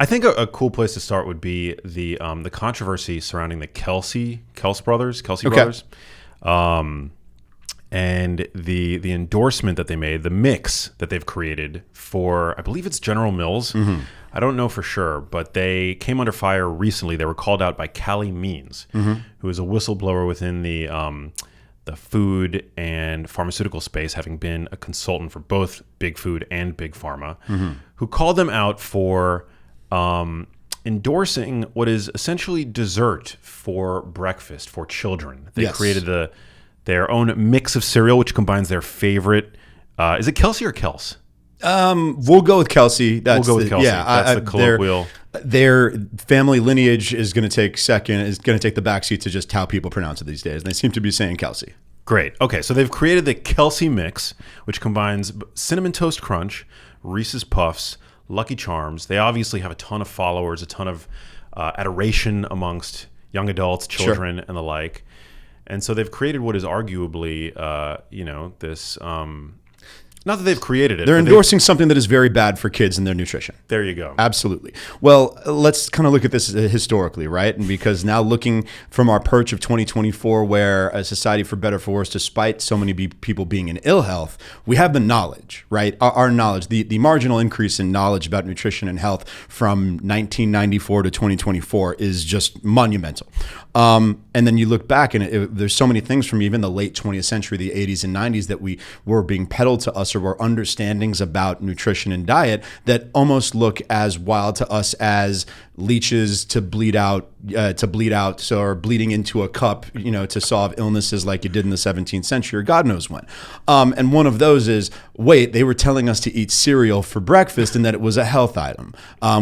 I think a cool place to start would be the controversy surrounding the Kelce brothers, and the endorsement that they made, the mix that they've created for, I believe it's General Mills. Mm-hmm. I don't know for sure, but they came under fire recently. They were called out by Callie Means, who is a whistleblower within the food and pharmaceutical space, having been a consultant for both Big Food and Big Pharma, who called them out for endorsing what is essentially dessert for breakfast for children. They created their own mix of cereal, which combines their favorite. Is it Kelce or Kelce? We'll go with Kelce. We'll go with Kelce. Yeah, that's the colloquial. Their family lineage is going to take the backseat to just how people pronounce it these days. And they seem to be saying Kelce. Great. Okay, so they've created the Kelce mix, which combines Cinnamon Toast Crunch, Reese's Puffs, Lucky Charms. They obviously have a ton of followers, a ton of adoration amongst young adults, children, and the like. And so they've created what is arguably, this. Not that they've created it. They're endorsing something that is very bad for kids and their nutrition. There you go. Absolutely. Well, let's kind of look at this historically, right? And because now looking from our perch of 2024, where a society for better for worse, despite so many people being in ill health, we have the knowledge, right? Our knowledge, the marginal increase in knowledge about nutrition and health from 1994 to 2024 is just monumental. And then you look back and there's so many things from even the late 20th century, the 80s and 90s that we were being peddled to us, or were understandings about nutrition and diet that almost look as wild to us as leeches to bleed out, or bleeding into a cup, to solve illnesses like you did in the 17th century or God knows when. And one of those is, wait, they were telling us to eat cereal for breakfast and that it was a health item,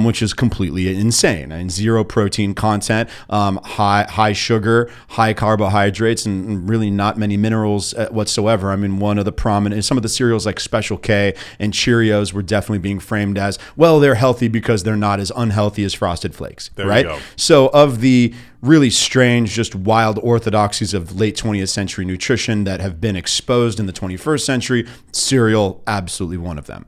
which is completely insane. And zero protein content, high sugar, high carbohydrates, and really not many minerals whatsoever. I mean, some of the cereals like Special K and Cheerios were definitely being framed as, well, they're healthy because they're not as unhealthy as Frosted Flakes, there right? You go. So of the really strange, just wild orthodoxies of late 20th century nutrition that have been exposed in the 21st century, cereal, absolutely one of them.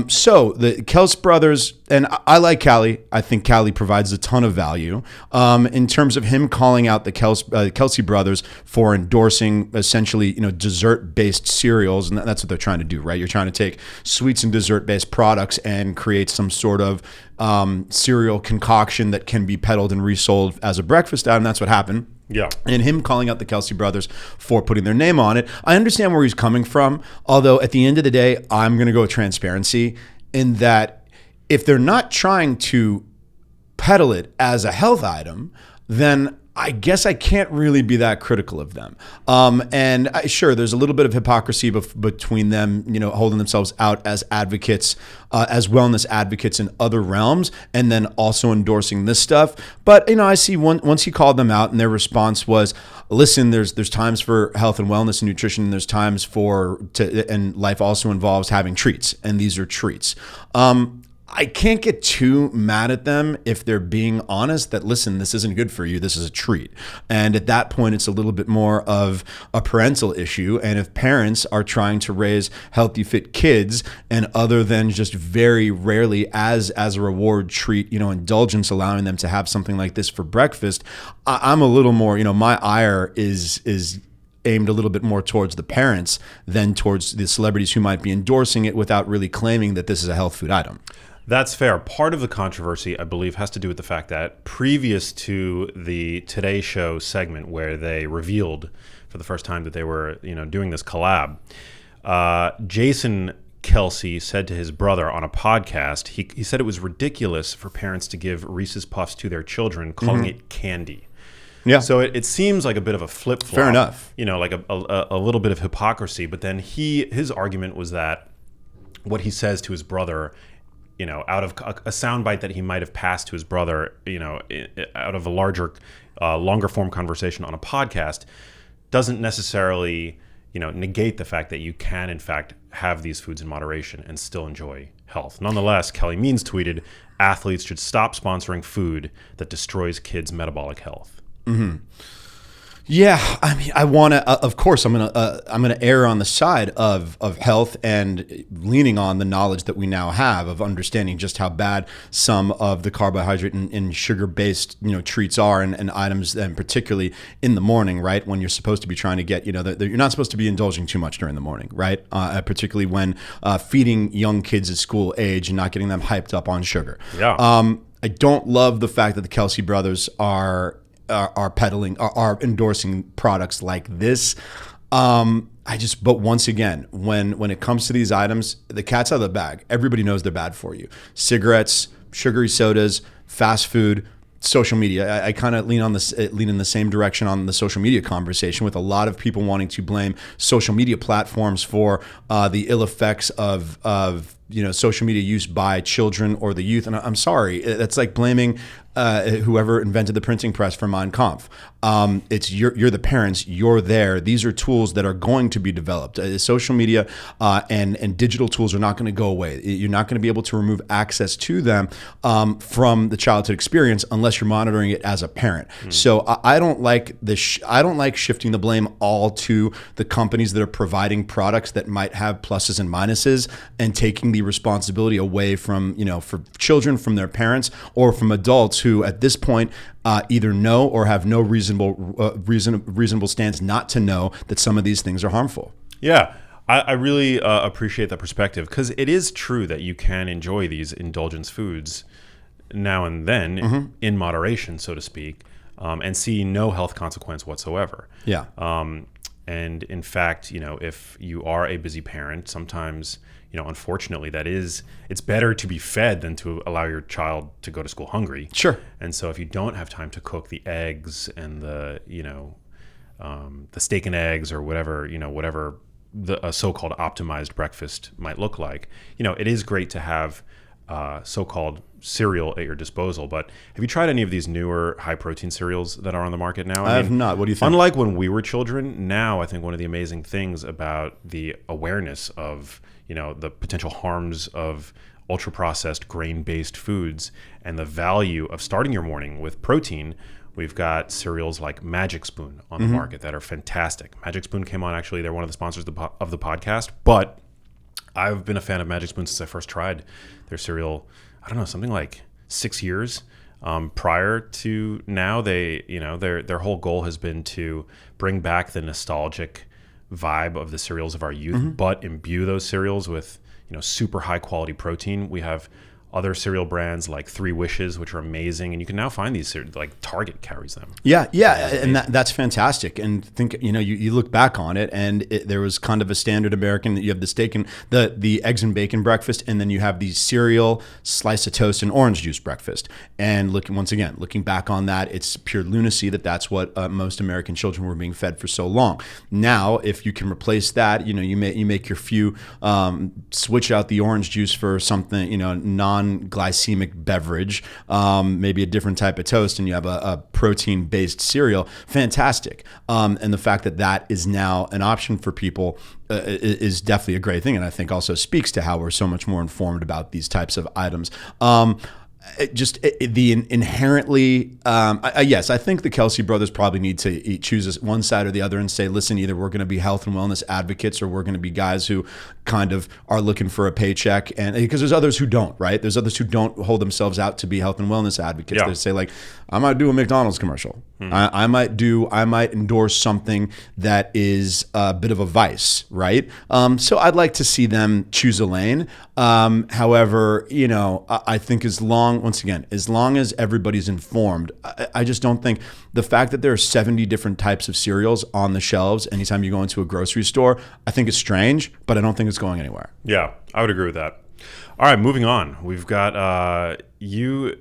So the Kelce brothers, and I like Callie. I think Callie provides a ton of value in terms of him calling out the Kelce brothers for endorsing essentially, dessert-based cereals, and that's what they're trying to do, right? You're trying to take sweets and dessert-based products and create some sort of cereal concoction that can be peddled and resold as a breakfast item. That's what happened. Yeah. And him calling out the Kelce brothers for putting their name on it. I understand where he's coming from, although at the end of the day, I'm going to go with transparency in that if they're not trying to peddle it as a health item, then I guess I can't really be that critical of them. Sure, there's a little bit of hypocrisy between them, holding themselves out as advocates, as wellness advocates in other realms, and then also endorsing this stuff. But, I see once he called them out and their response was, listen, there's times for health and wellness and nutrition, and there's times and life also involves having treats, and these are treats. I can't get too mad at them if they're being honest that, listen, this isn't good for you. This is a treat. And at that point, it's a little bit more of a parental issue. And if parents are trying to raise healthy, fit kids, and other than just very rarely as a reward treat, indulgence, allowing them to have something like this for breakfast, I'm a little more, my ire is aimed a little bit more towards the parents than towards the celebrities who might be endorsing it without really claiming that this is a health food item. That's fair. Part of the controversy, I believe, has to do with the fact that previous to the Today Show segment where they revealed for the first time that they were, doing this collab, Jason Kelce said to his brother on a podcast, he said it was ridiculous for parents to give Reese's Puffs to their children, calling it candy. Yeah. So it seems like a bit of a flip-flop. Fair enough. Like a little bit of hypocrisy. But then his argument was that what he says to his brother, out of a soundbite that he might have passed to his brother, out of a longer form conversation on a podcast, doesn't necessarily, negate the fact that you can, in fact, have these foods in moderation and still enjoy health. Nonetheless, Kelly Means tweeted, athletes should stop sponsoring food that destroys kids' metabolic health. Mm-hmm. Yeah, I mean, I want to. Of course, I'm gonna err on the side of health and leaning on the knowledge that we now have of understanding just how bad some of the carbohydrate and sugar based treats are and items, and particularly in the morning, right, when you're supposed to be trying to get you're not supposed to be indulging too much during the morning, right? Particularly when feeding young kids at school age and not getting them hyped up on sugar. Yeah. I don't love the fact that the Kelce brothers are peddling, are endorsing products like this. But once again, when it comes to these items, the cat's out of the bag. Everybody knows they're bad for you. Cigarettes, sugary sodas, fast food, social media. I kind of lean in the same direction on the social media conversation, with a lot of people wanting to blame social media platforms for the ill effects of social media use by children or the youth. And I'm sorry, that's like blaming whoever invented the printing press for Mein Kampf. It's you're the parents, you're there. These are tools that are going to be developed. Social media and digital tools are not going to go away. You're not going to be able to remove access to them from the childhood experience unless you're monitoring it as a parent. So I don't like I don't like shifting the blame all to the companies that are providing products that might have pluses and minuses, and taking the responsibility away from for children, from their parents, or from adults who at this point either know or have no reasonable stance not to know that some of these things are harmful. Yeah, I really appreciate that perspective, because it is true that you can enjoy these indulgence foods now and then in moderation, so to speak, and see no health consequence whatsoever. Yeah. And in fact, if you are a busy parent, sometimes unfortunately, it's better to be fed than to allow your child to go to school hungry. Sure. And so if you don't have time to cook the eggs and the steak and eggs, or whatever a so-called optimized breakfast might look like, it is great to have so-called cereal at your disposal. But have you tried any of these newer high-protein cereals that are on the market now? I have not. What do you think? Unlike when we were children, now I think one of the amazing things about the awareness of the potential harms of ultra-processed grain-based foods and the value of starting your morning with protein, we've got cereals like Magic Spoon on the market that are fantastic. Magic Spoon came on, actually. They're one of the sponsors of the podcast, but I've been a fan of Magic Spoon since I first tried their cereal, I don't know, something like 6 years. Prior to now, their whole goal has been to bring back the nostalgic vibe of the cereals of our youth, but imbue those cereals with super high quality protein. We have other cereal brands like Three Wishes, which are amazing, and you can now find these, like Target carries them. Yeah, and that's fantastic. And think, you look back on it, and there was kind of a standard American. You have the steak and the eggs and bacon breakfast, and then you have the cereal, slice of toast, and orange juice breakfast. And looking back on that, it's pure lunacy that's what most American children were being fed for so long. Now, if you can replace that, you make your few switch out the orange juice for something non-glycemic beverage, maybe a different type of toast, and you have a protein-based cereal, fantastic. And the fact that is now an option for people is definitely a great thing, and I think also speaks to how we're so much more informed about these types of items. The inherently, yes, I think the Kelce brothers probably need to choose one side or the other and say, listen, either we're going to be health and wellness advocates, or we're going to be guys who kind of are looking for a paycheck. And because there's others who don't, right? There's others who don't hold themselves out to be health and wellness advocates. Yeah. They say, like, I might do a McDonald's commercial. I might endorse something that is a bit of a vice, right? So I'd like to see them choose a lane. However, I think as long as everybody's informed, I just don't think the fact that there are 70 different types of cereals on the shelves anytime you go into a grocery store, I think it's strange, but I don't think it's going anywhere. Yeah, I would agree with that. All right, moving on. We've got you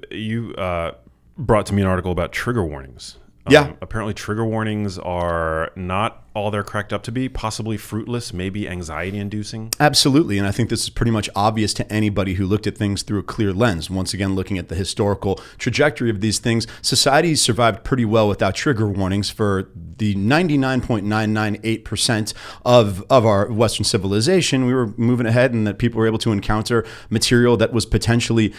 brought to me an article about trigger warnings. Yeah. Apparently trigger warnings are not all they're cracked up to be? Possibly fruitless, maybe anxiety-inducing? Absolutely. And I think this is pretty much obvious to anybody who looked at things through a clear lens. Once again, looking at the historical trajectory of these things, society survived pretty well without trigger warnings for the 99.998% of our Western civilization. We were moving ahead, and that people were able to encounter material that was potentially,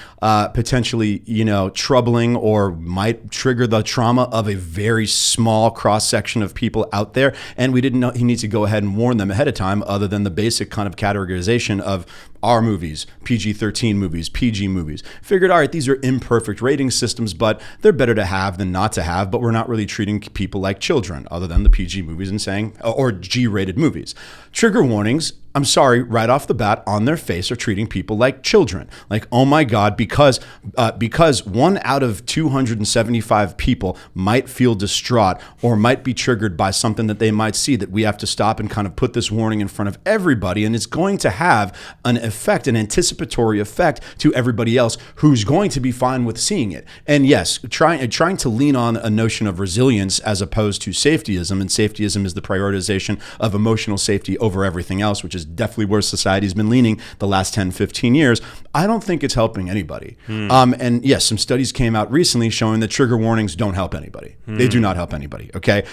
troubling or might trigger the trauma of a very small cross-section of people out there. And we didn't know he needs to go ahead and warn them ahead of time, other than the basic kind of categorization of R movies, PG-13 movies, PG movies. Figured, all right, these are imperfect rating systems, but they're better to have than not to have. But we're not really treating people like children, other than the PG movies and saying, or G-rated movies. Trigger warnings, I'm sorry, right off the bat, on their face are treating people like children. Like, oh my God, because 1 out of 275 people might feel distraught or might be triggered by something that they might see, that we have to stop and kind of put this warning in front of everybody. And it's going to have an effect, an anticipatory effect to everybody else who's going to be fine with seeing it. And yes, trying to lean on a notion of resilience as opposed to safetyism, and safetyism is the prioritization of emotional safety over everything else, which is definitely where society's been leaning the last 10, 15 years. I don't think it's helping anybody. And yes, some studies came out recently showing that trigger warnings don't help anybody. They do not help anybody, okay?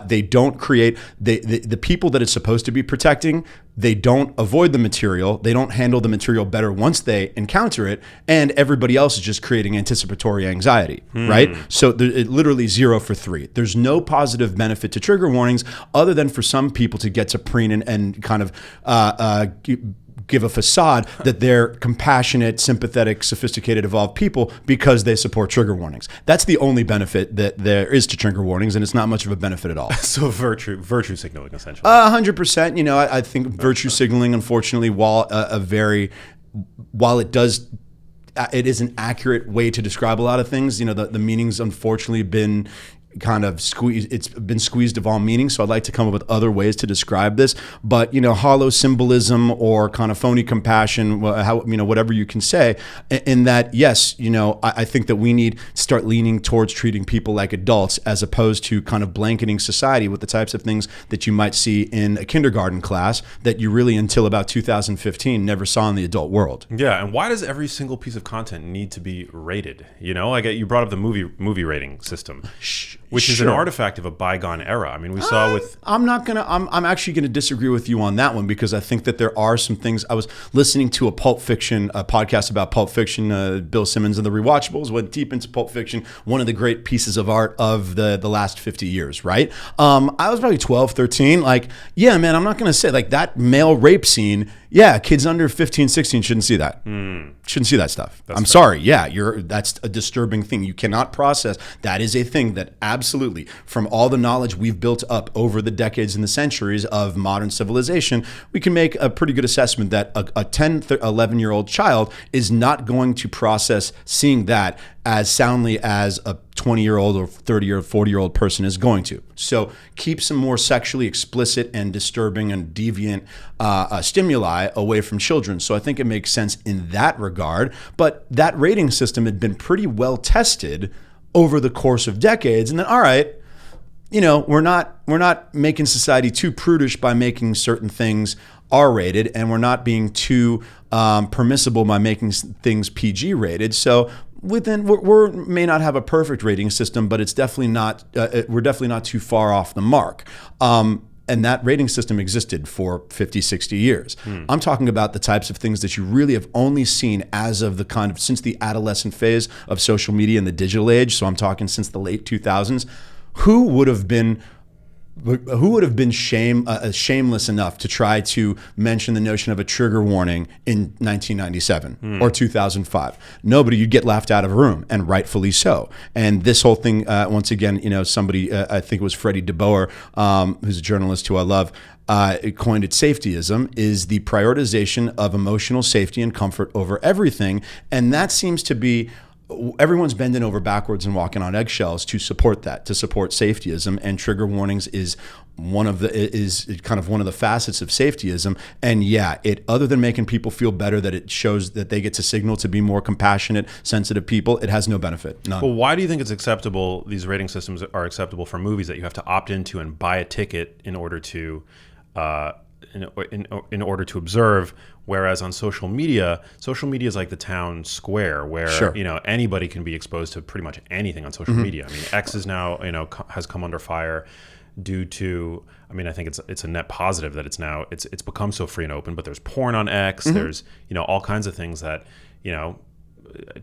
They don't create, the people that it's supposed to be protecting, they don't avoid the material. They don't handle the material better once they encounter it, and everybody else is just creating anticipatory anxiety, right? So it literally 0 for 3. There's no positive benefit to trigger warnings other than for some people to get to preen and kind of give a facade that they're compassionate, sympathetic, sophisticated, evolved people because they support trigger warnings. That's the only benefit that there is to trigger warnings, and it's not much of a benefit at all. So virtue signaling, essentially. 100%. I think virtue signaling, unfortunately, while it is an accurate way to describe a lot of things, the meaning's unfortunately been kind of squeezed. It's been squeezed of all meaning. So I'd like to come up with other ways to describe this. But hollow symbolism or kind of phony compassion, whatever you can say. In that, yes, I think that we need to start leaning towards treating people like adults as opposed to kind of blanketing society with the types of things that you might see in a kindergarten class that you really, until about 2015, never saw in the adult world. Yeah, and why does every single piece of content need to be rated? Like you brought up the movie rating system. Which is an artifact of a bygone era. I mean, we saw with... I'm actually going to disagree with you on that one, because I think that there are some things. I was listening to a podcast about Pulp Fiction. Bill Simmons and the Rewatchables went deep into Pulp Fiction, one of the great pieces of art of the last 50 years, right? I was probably 12, 13. Like, yeah, man, I'm not going to say like that male rape scene. Yeah, kids under 15, 16 shouldn't see that. Shouldn't see that stuff. I'm sorry. Yeah, that's a disturbing thing. You cannot process. That is a thing that absolutely, from all the knowledge we've built up over the decades and the centuries of modern civilization, we can make a pretty good assessment that a 10, 11-year-old child is not going to process seeing that as soundly as a 20-year-old or 30 or 40-year-old person is going to. So keep some more sexually explicit and disturbing and deviant stimuli away from children. So I think it makes sense in that regard. But that rating system had been pretty well tested over the course of decades. And then, all right, we're not making society too prudish by making certain things R-rated, and we're not being too permissible by making things PG-rated. So we may not have a perfect rating system, but it's definitely not. We're definitely not too far off the mark. And that rating system existed for 50, 60 years. I'm talking about the types of things that you really have only seen as of since the adolescent phase of social media and the digital age. So I'm talking since the late 2000s. Who would have been shameless enough to try to mention the notion of a trigger warning in 1997 or 2005? Nobody. You'd get laughed out of a room, and rightfully so. And this whole thing, once again, somebody, I think it was Freddie DeBoer, who's a journalist who I love, coined it safetyism, is the prioritization of emotional safety and comfort over everything. And that seems to be everyone's bending over backwards and walking on eggshells to support that, to support safetyism, and trigger warnings is kind of one of the facets of safetyism. And yeah, it, other than making people feel better, that it shows that they get to signal to be more compassionate, sensitive people, it has no benefit. None. Well, why do you think it's acceptable? These rating systems are acceptable for movies that you have to opt into and buy a ticket in order to in order to observe, whereas on social media is like the town square where Sure. Anybody can be exposed to pretty much anything on social media. I mean, X is now has come under fire due to, I think it's a net positive that it's become so free and open, but there's porn on X, there's all kinds of things that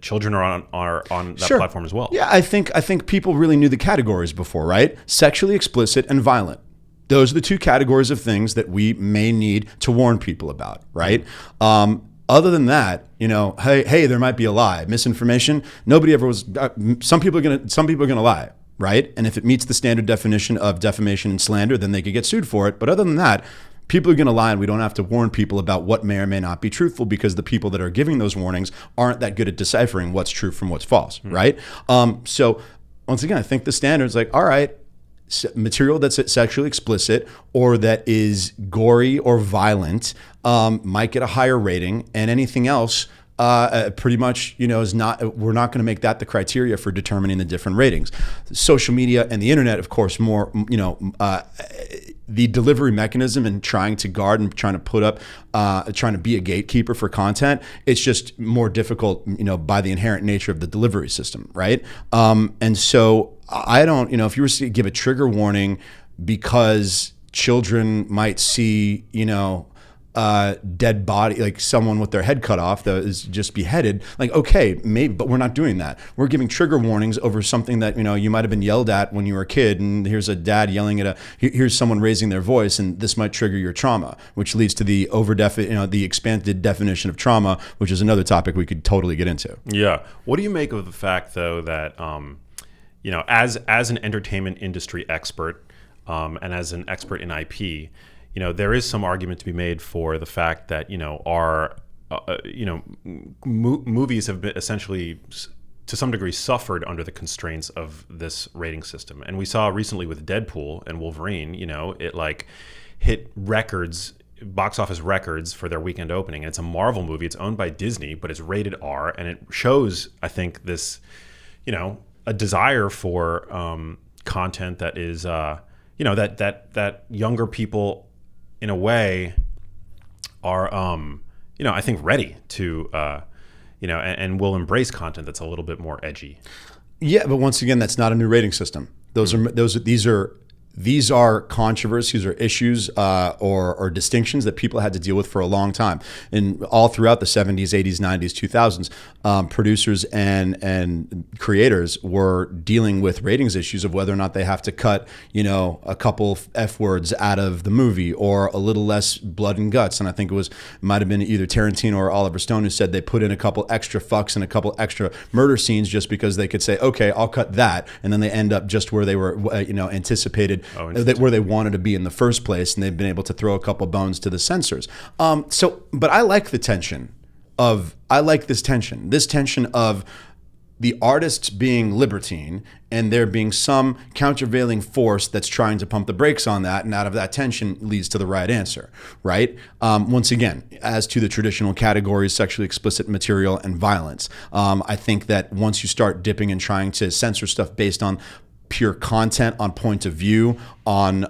children are on that Sure. platform as well. Yeah, I think people really knew the categories before, right? Sexually explicit and violent. Those are the two categories of things that we may need to warn people about, right? Other than that, hey, there might be a lie, misinformation. Nobody ever was. Some people are gonna lie, right? And if it meets the standard definition of defamation and slander, then they could get sued for it. But other than that, people are going to lie, and we don't have to warn people about what may or may not be truthful, because the people that are giving those warnings aren't that good at deciphering what's true from what's false, right? So once again, I think the standard's like, all right, material that's sexually explicit or that is gory or violent might get a higher rating, and anything else pretty much, is not. We're not going to make that the criteria for determining the different ratings. Social media and the internet, of course, more. The delivery mechanism and trying to guard and trying to put up, trying to be a gatekeeper for content. It's just more difficult, by the inherent nature of the delivery system, right? And so I don't, if you were to give a trigger warning because children might see, dead body, like someone with their head cut off that is just beheaded, like, okay, maybe, but we're not doing that. We're giving trigger warnings over something that, you might have been yelled at when you were a kid, and here's a dad yelling at here's someone raising their voice, and this might trigger your trauma, which leads to the the expanded definition of trauma, which is another topic we could totally get into. Yeah. What do you make of the fact, though, that, as an entertainment industry expert, and as an expert in IP, there is some argument to be made for the fact that, our, movies have been essentially, to some degree, suffered under the constraints of this rating system. And we saw recently with Deadpool and Wolverine, it hit records, box office records for their weekend opening. And it's a Marvel movie. It's owned by Disney, but it's rated R. And it shows, I think, this, a desire for content that is, that younger people, in a way, are I think ready to and will embrace content that's a little bit more edgy. Yeah, but once again, that's not a new rating system. These are controversies or issues or distinctions that people had to deal with for a long time. And all throughout the 70s, 80s, 90s, 2000s, producers and creators were dealing with ratings issues of whether or not they have to cut, a couple F words out of the movie, or a little less blood and guts. And I think it might have been either Tarantino or Oliver Stone who said they put in a couple extra fucks and a couple extra murder scenes just because they could say, okay, I'll cut that. And then they end up just where they were, anticipated. Where they wanted to be in the first place, and they've been able to throw a couple bones to the censors. But I like the tension this tension of the artists being libertine and there being some countervailing force that's trying to pump the brakes on that, and out of that tension leads to the right answer, right? Once again, as to the traditional categories, sexually explicit material and violence, I think that once you start dipping and trying to censor stuff based on pure content, on point of view, on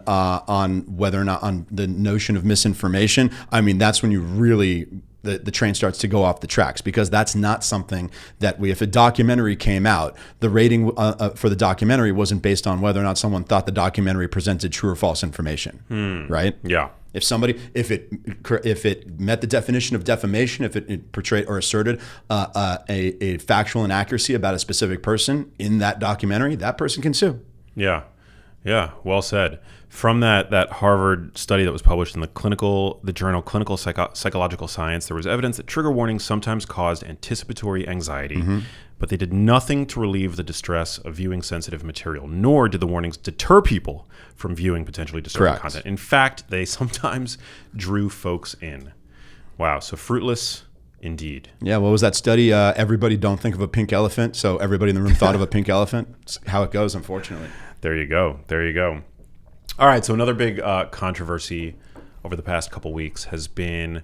whether or not on the notion of misinformation, that's when you really the train starts to go off the tracks, because that's not something that if a documentary came out, the rating for the documentary wasn't based on whether or not someone thought the documentary presented true or false information, right? Yeah. If it met the definition of defamation, if it portrayed or asserted a factual inaccuracy about a specific person in that documentary, that person can sue. Yeah. Yeah, well said. From that Harvard study that was published in the journal Clinical Psychological Science, there was evidence that trigger warnings sometimes caused anticipatory anxiety, but they did nothing to relieve the distress of viewing sensitive material, nor did the warnings deter people from viewing potentially disturbing content. In fact, they sometimes drew folks in. Wow, so fruitless Indeed. Yeah, what was that study? Everybody don't think of a pink elephant, so everybody in the room thought of a pink elephant. It's how it goes, unfortunately. There you go. There you go. All right, so another big controversy over the past couple weeks has been,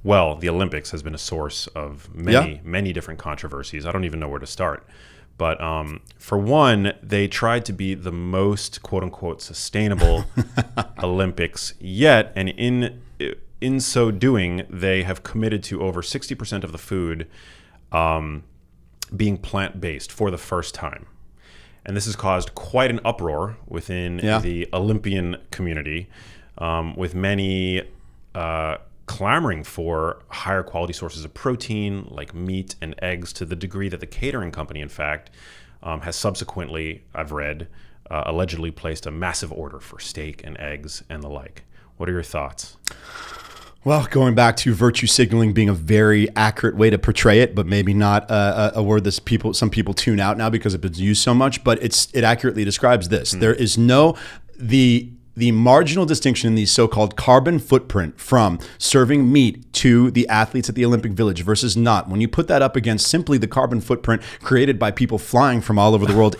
well, the Olympics has been a source of many different controversies. I don't even know where to start. But for one, they tried to be the most quote-unquote sustainable Olympics yet, and in so doing, they have committed to over 60% of the food being plant-based for the first time. And this has caused quite an uproar within the Olympian community, with many clamoring for higher quality sources of protein, like meat and eggs, to the degree that the catering company, in fact, has subsequently, I've read, allegedly placed a massive order for steak and eggs and the like. What are your thoughts? Well, going back to virtue signaling being a very accurate way to portray it, but maybe not a word that some people tune out now because it's been used so much, but it accurately describes this. There is the marginal distinction in the so-called carbon footprint from serving meat to the athletes at the Olympic Village versus not. When you put that up against simply the carbon footprint created by people flying from all over the world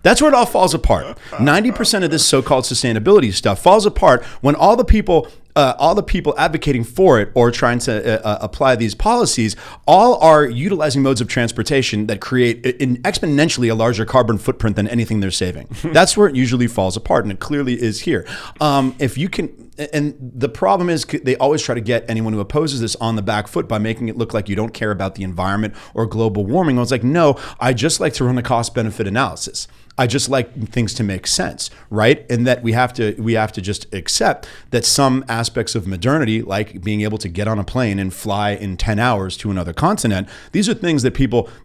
that's where it all falls apart. 90% of this so-called sustainability stuff falls apart when all the people advocating for it or trying to apply these policies all are utilizing modes of transportation that create exponentially a larger carbon footprint than anything they're saving. That's where it usually falls apart, and it clearly is here. If you can, and the problem is they always try to get anyone who opposes this on the back foot by making it look like you don't care about the environment or global warming. I was like, no, I just like to run a cost-benefit analysis. I just like things to make sense, right? And that we have to just accept that some aspects of modernity, like being able to get on a plane and fly in 10 hours to another continent, these are things that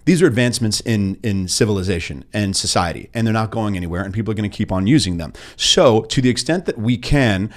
these are advancements in civilization and society, and they're not going anywhere, and people are going to keep on using them. So to the extent that we can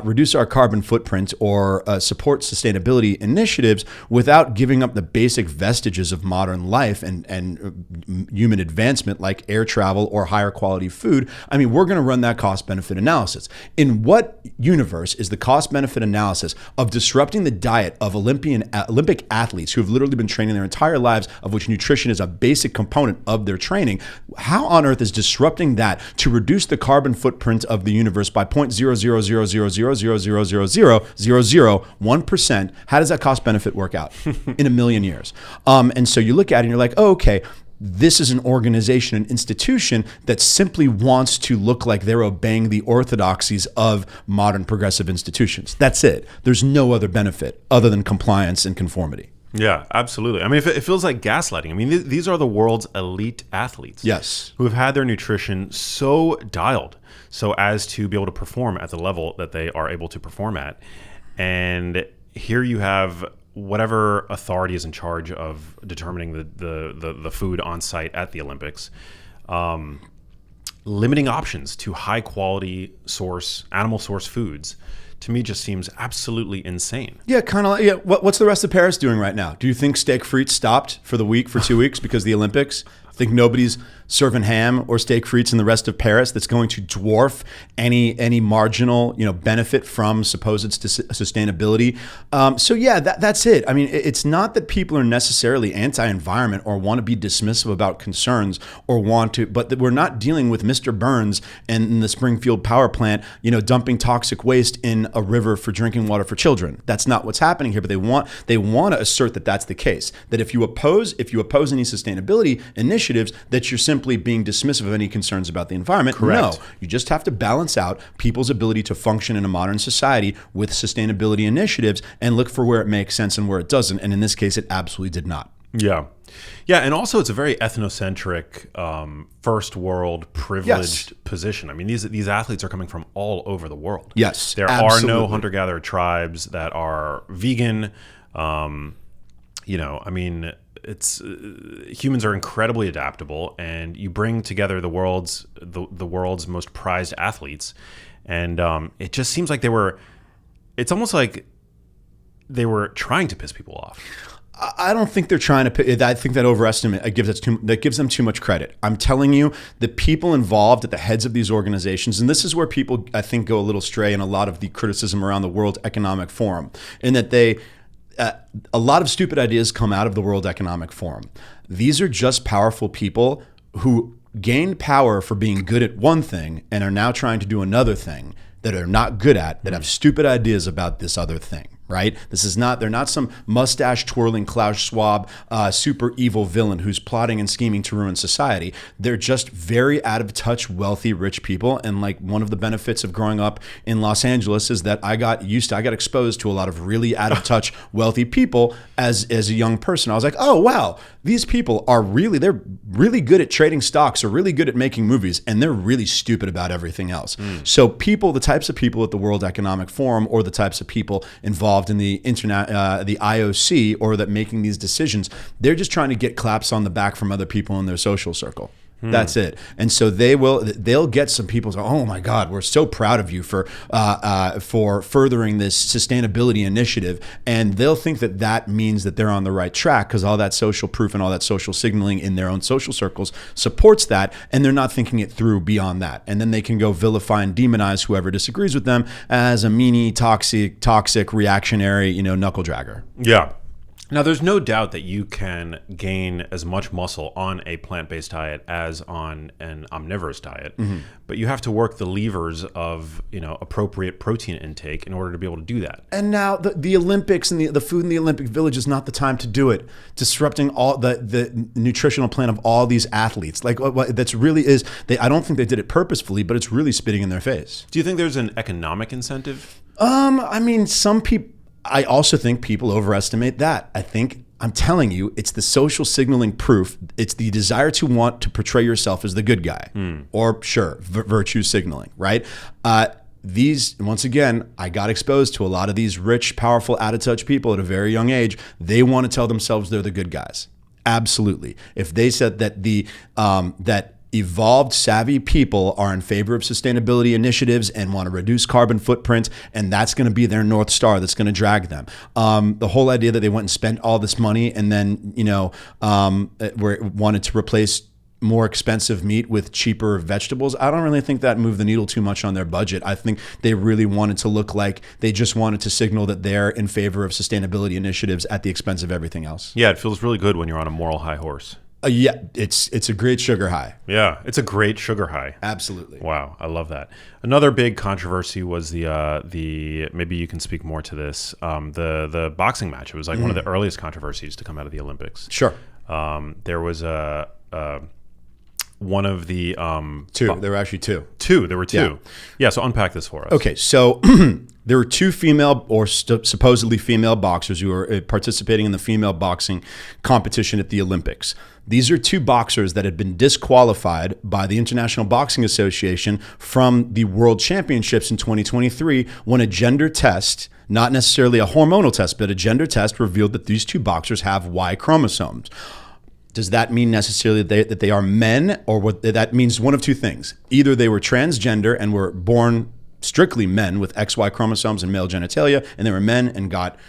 reduce our carbon footprint or support sustainability initiatives without giving up the basic vestiges of modern life and human advancement like air travel or higher quality food, I mean, we're going to run that cost-benefit analysis. In what universe is the cost-benefit analysis of disrupting the diet of Olympic athletes who have literally been training their entire lives, of which nutrition is a basic component of their training? How on earth is disrupting that to reduce the carbon footprint of the universe by 0.00000000001%? How does that cost-benefit work out in a million years? And so you look at it and you're like, oh, okay, this is an organization, an institution that simply wants to look like they're obeying the orthodoxies of modern progressive institutions. That's it. There's no other benefit other than compliance and conformity. Yeah, absolutely. I mean, it feels like gaslighting. I mean, these are the world's elite athletes. Yes. Who have had their nutrition so dialed so as to be able to perform at the level that they are able to perform at. And here you have whatever authority is in charge of determining the food on site at the Olympics, limiting options to high quality animal source foods, to me just seems absolutely insane. Yeah, kind of. Yeah. What's the rest of Paris doing right now? Do you think steak frites stopped for 2 weeks because of the Olympics? Think nobody's serving ham or steak frites in the rest of Paris that's going to dwarf any marginal benefit from supposed sustainability. So yeah, that's it. I mean, it's not that people are necessarily anti-environment or want to be dismissive about concerns or but we're not dealing with Mr. Burns and the Springfield power plant, dumping toxic waste in a river for drinking water for children. That's not what's happening here. But they want to assert that that's the case. That if you oppose any sustainability initiatives, that you're simply being dismissive of any concerns about the environment. Correct. No, you just have to balance out people's ability to function in a modern society with sustainability initiatives and look for where it makes sense and where it doesn't. And in this case, it absolutely did not. Yeah. Yeah, and also it's a very ethnocentric, first world privileged position. I mean, these athletes are coming from all over the world. Yes, there absolutely. are no hunter-gatherer tribes that are vegan. I mean, it's humans are incredibly adaptable, and you bring together the world's most prized athletes, and it just seems like it's almost like they were trying to piss people off. I don't think they're trying to. I think that gives them too much credit. I'm telling you, the people involved at the heads of these organizations, and this is where people, I think, go a little stray in a lot of the criticism around the World Economic Forum, in that a lot of stupid ideas come out of the World Economic Forum. These are just powerful people who gained power for being good at one thing and are now trying to do another thing that are not good at, that have stupid ideas about this other thing, right? They're not some mustache twirling Klaus Schwab, super evil villain who's plotting and scheming to ruin society. They're just very out of touch, wealthy, rich people. And like one of the benefits of growing up in Los Angeles is that I got exposed to a lot of really out of touch, wealthy people as a young person. I was like, oh, wow, these people they're really good at trading stocks, or really good at making movies, and they're really stupid about everything else. So the types of people at the World Economic Forum, or the types of people involved in the internet, the IOC, or that making these decisions, they're just trying to get claps on the back from other people in their social circle. That's it. And so they'll get some people to, oh my God, we're so proud of you for furthering this sustainability initiative. And they'll think that means that they're on the right track, because all that social proof and all that social signaling in their own social circles supports that. And they're not thinking it through beyond that. And then they can go vilify and demonize whoever disagrees with them as a meanie, toxic, reactionary, knuckle dragger. Yeah. Now, there's no doubt that you can gain as much muscle on a plant-based diet as on an omnivorous diet, but you have to work the levers of appropriate protein intake in order to be able to do that. And now the Olympics and the food in the Olympic Village is not the time to do it, disrupting all the nutritional plan of all these athletes. Like that's really is. I don't think they did it purposefully, but it's really spitting in their face. Do you think there's an economic incentive? I mean, some people. I also think people overestimate that. I'm telling you, it's the social signaling proof. It's the desire to want to portray yourself as the good guy, or virtue signaling, right? Once again, I got exposed to a lot of these rich, powerful, out of touch people at a very young age. They want to tell themselves they're the good guys. Absolutely. If they said that that evolved, savvy people are in favor of sustainability initiatives and want to reduce carbon footprint, and that's going to be their North Star that's going to drag them. The whole idea that they went and spent all this money and then, wanted to replace more expensive meat with cheaper vegetables, I don't really think that moved the needle too much on their budget. I think they really wanted to look like they just wanted to signal that they're in favor of sustainability initiatives at the expense of everything else. Yeah, it feels really good when you're on a moral high horse. Yeah, it's a great sugar high. Yeah, it's a great sugar high. Absolutely. Wow, I love that. Another big controversy was the maybe you can speak more to this, the boxing match. It was like one of the earliest controversies to come out of the Olympics. Sure. There was one of the two. There were actually two. There were two. Yeah. So unpack this for us. Okay. So there were two female or supposedly female boxers who were participating in the female boxing competition at the Olympics. These are two boxers that had been disqualified by the International Boxing Association from the World Championships in 2023 when a gender test, not necessarily a hormonal test, but a gender test revealed that these two boxers have Y chromosomes. Does that mean necessarily that they are men, or what? That means one of two things. Either they were transgender and were born strictly men with XY chromosomes and male genitalia, and they were men and got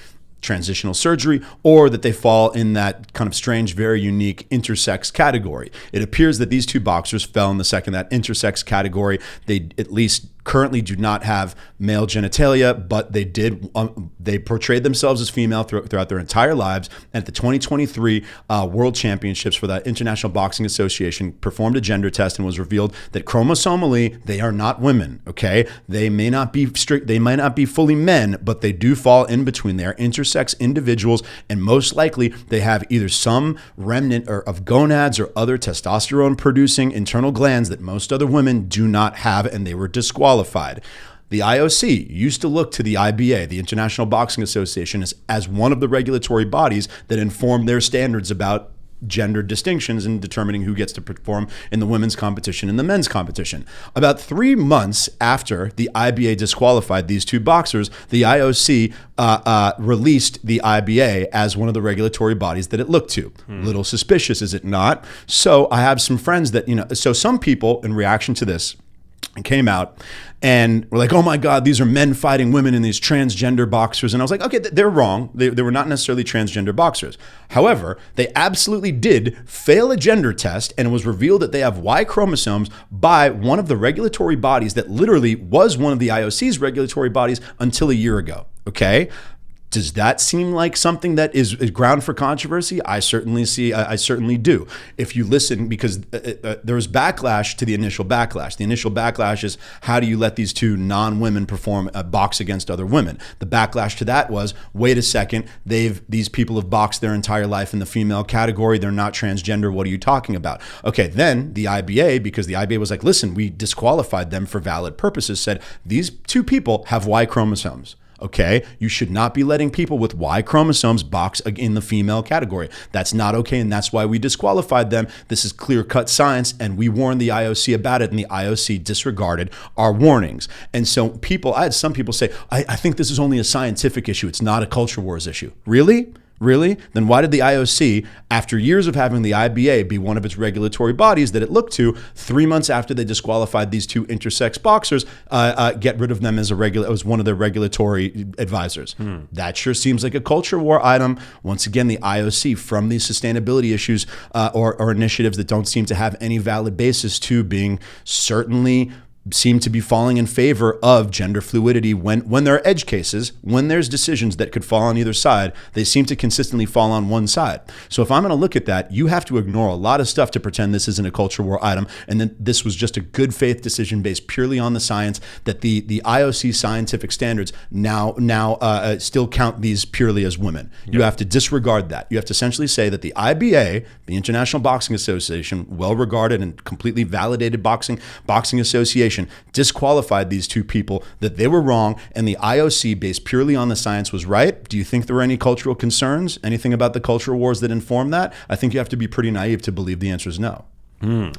transitional surgery, or that they fall in that kind of strange, very unique intersex category. It appears that these two boxers fell in the second, that intersex category. They at least currently do not have male genitalia, but they portrayed themselves as female throughout their entire lives. And at the 2023 World Championships for the International Boxing Association performed a gender test and was revealed that chromosomally they are not women. Okay, they may not be fully men, but they do fall in between. They are intersex individuals, and most likely they have either some remnant of gonads or other testosterone producing internal glands that most other women do not have, and they were disqualified. The IOC used to look to the IBA, the International Boxing Association, as one of the regulatory bodies that inform their standards about gender distinctions in determining who gets to perform in the women's competition and the men's competition. About 3 months after the IBA disqualified these two boxers, the IOC released the IBA as one of the regulatory bodies that it looked to. Little suspicious, is it not? So I have some friends that, so some people in reaction to this came out and were like, oh my God, these are men fighting women in these transgender boxers. And I was like, okay, they're wrong. They were not necessarily transgender boxers. However, they absolutely did fail a gender test, and it was revealed that they have Y chromosomes by one of the regulatory bodies that literally was one of the IOC's regulatory bodies until a year ago. Okay. Does that seem like something that is ground for controversy? I certainly do. If you listen, because there was backlash to the initial backlash. The initial backlash is, how do you let these two non-women perform box against other women? The backlash to that was, wait a second, these people have boxed their entire life in the female category. They're not transgender. What are you talking about? Okay, then the IBA, because the IBA was like, listen, we disqualified them for valid purposes, said these two people have Y chromosomes. Okay, you should not be letting people with Y chromosomes box in the female category. That's not okay, and that's why we disqualified them. This is clear-cut science, and we warned the IOC about it, and the IOC disregarded our warnings. And so I had some people say, I think this is only a scientific issue. It's not a culture wars issue. Really? Really? Then why did the IOC, after years of having the IBA be one of its regulatory bodies that it looked to, 3 months after they disqualified these two intersex boxers, get rid of them as one of their regulatory advisors? That sure seems like a culture war item. Once again, the IOC, from these sustainability issues or initiatives that don't seem to have any valid basis to being certainly seem to be falling in favor of gender fluidity when there are edge cases, when there's decisions that could fall on either side, they seem to consistently fall on one side. So if I'm going to look at that, you have to ignore a lot of stuff to pretend this isn't a culture war item, and then this was just a good faith decision based purely on the science, that the IOC scientific standards now still count these purely as women. Yep. You have to disregard that. You have to essentially say that the IBA, the International Boxing Association, well regarded and completely validated boxing association, disqualified these two people, that they were wrong, and the IOC, based purely on the science, was right. Do you think there were any cultural concerns? Anything about the cultural wars that inform that? I think you have to be pretty naive to believe the answer is no.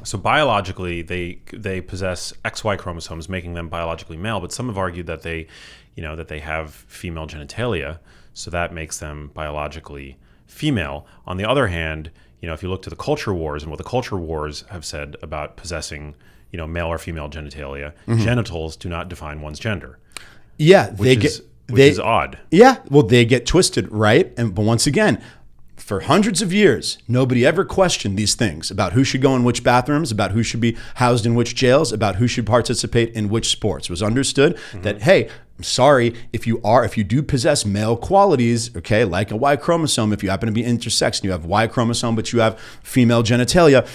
So biologically, they possess XY chromosomes, making them biologically male. But some have argued that they have female genitalia, so that makes them biologically female. On the other hand, if you look to the culture wars and what the culture wars have said about possessing male or female genitalia, genitals do not define one's gender. Yeah, which is odd. Yeah, well, they get twisted, right? But once again, for hundreds of years, nobody ever questioned these things about who should go in which bathrooms, about who should be housed in which jails, about who should participate in which sports. It was understood that, hey, I'm sorry, if you do possess male qualities, okay, like a Y chromosome, if you happen to be intersex and you have Y chromosome but you have female genitalia,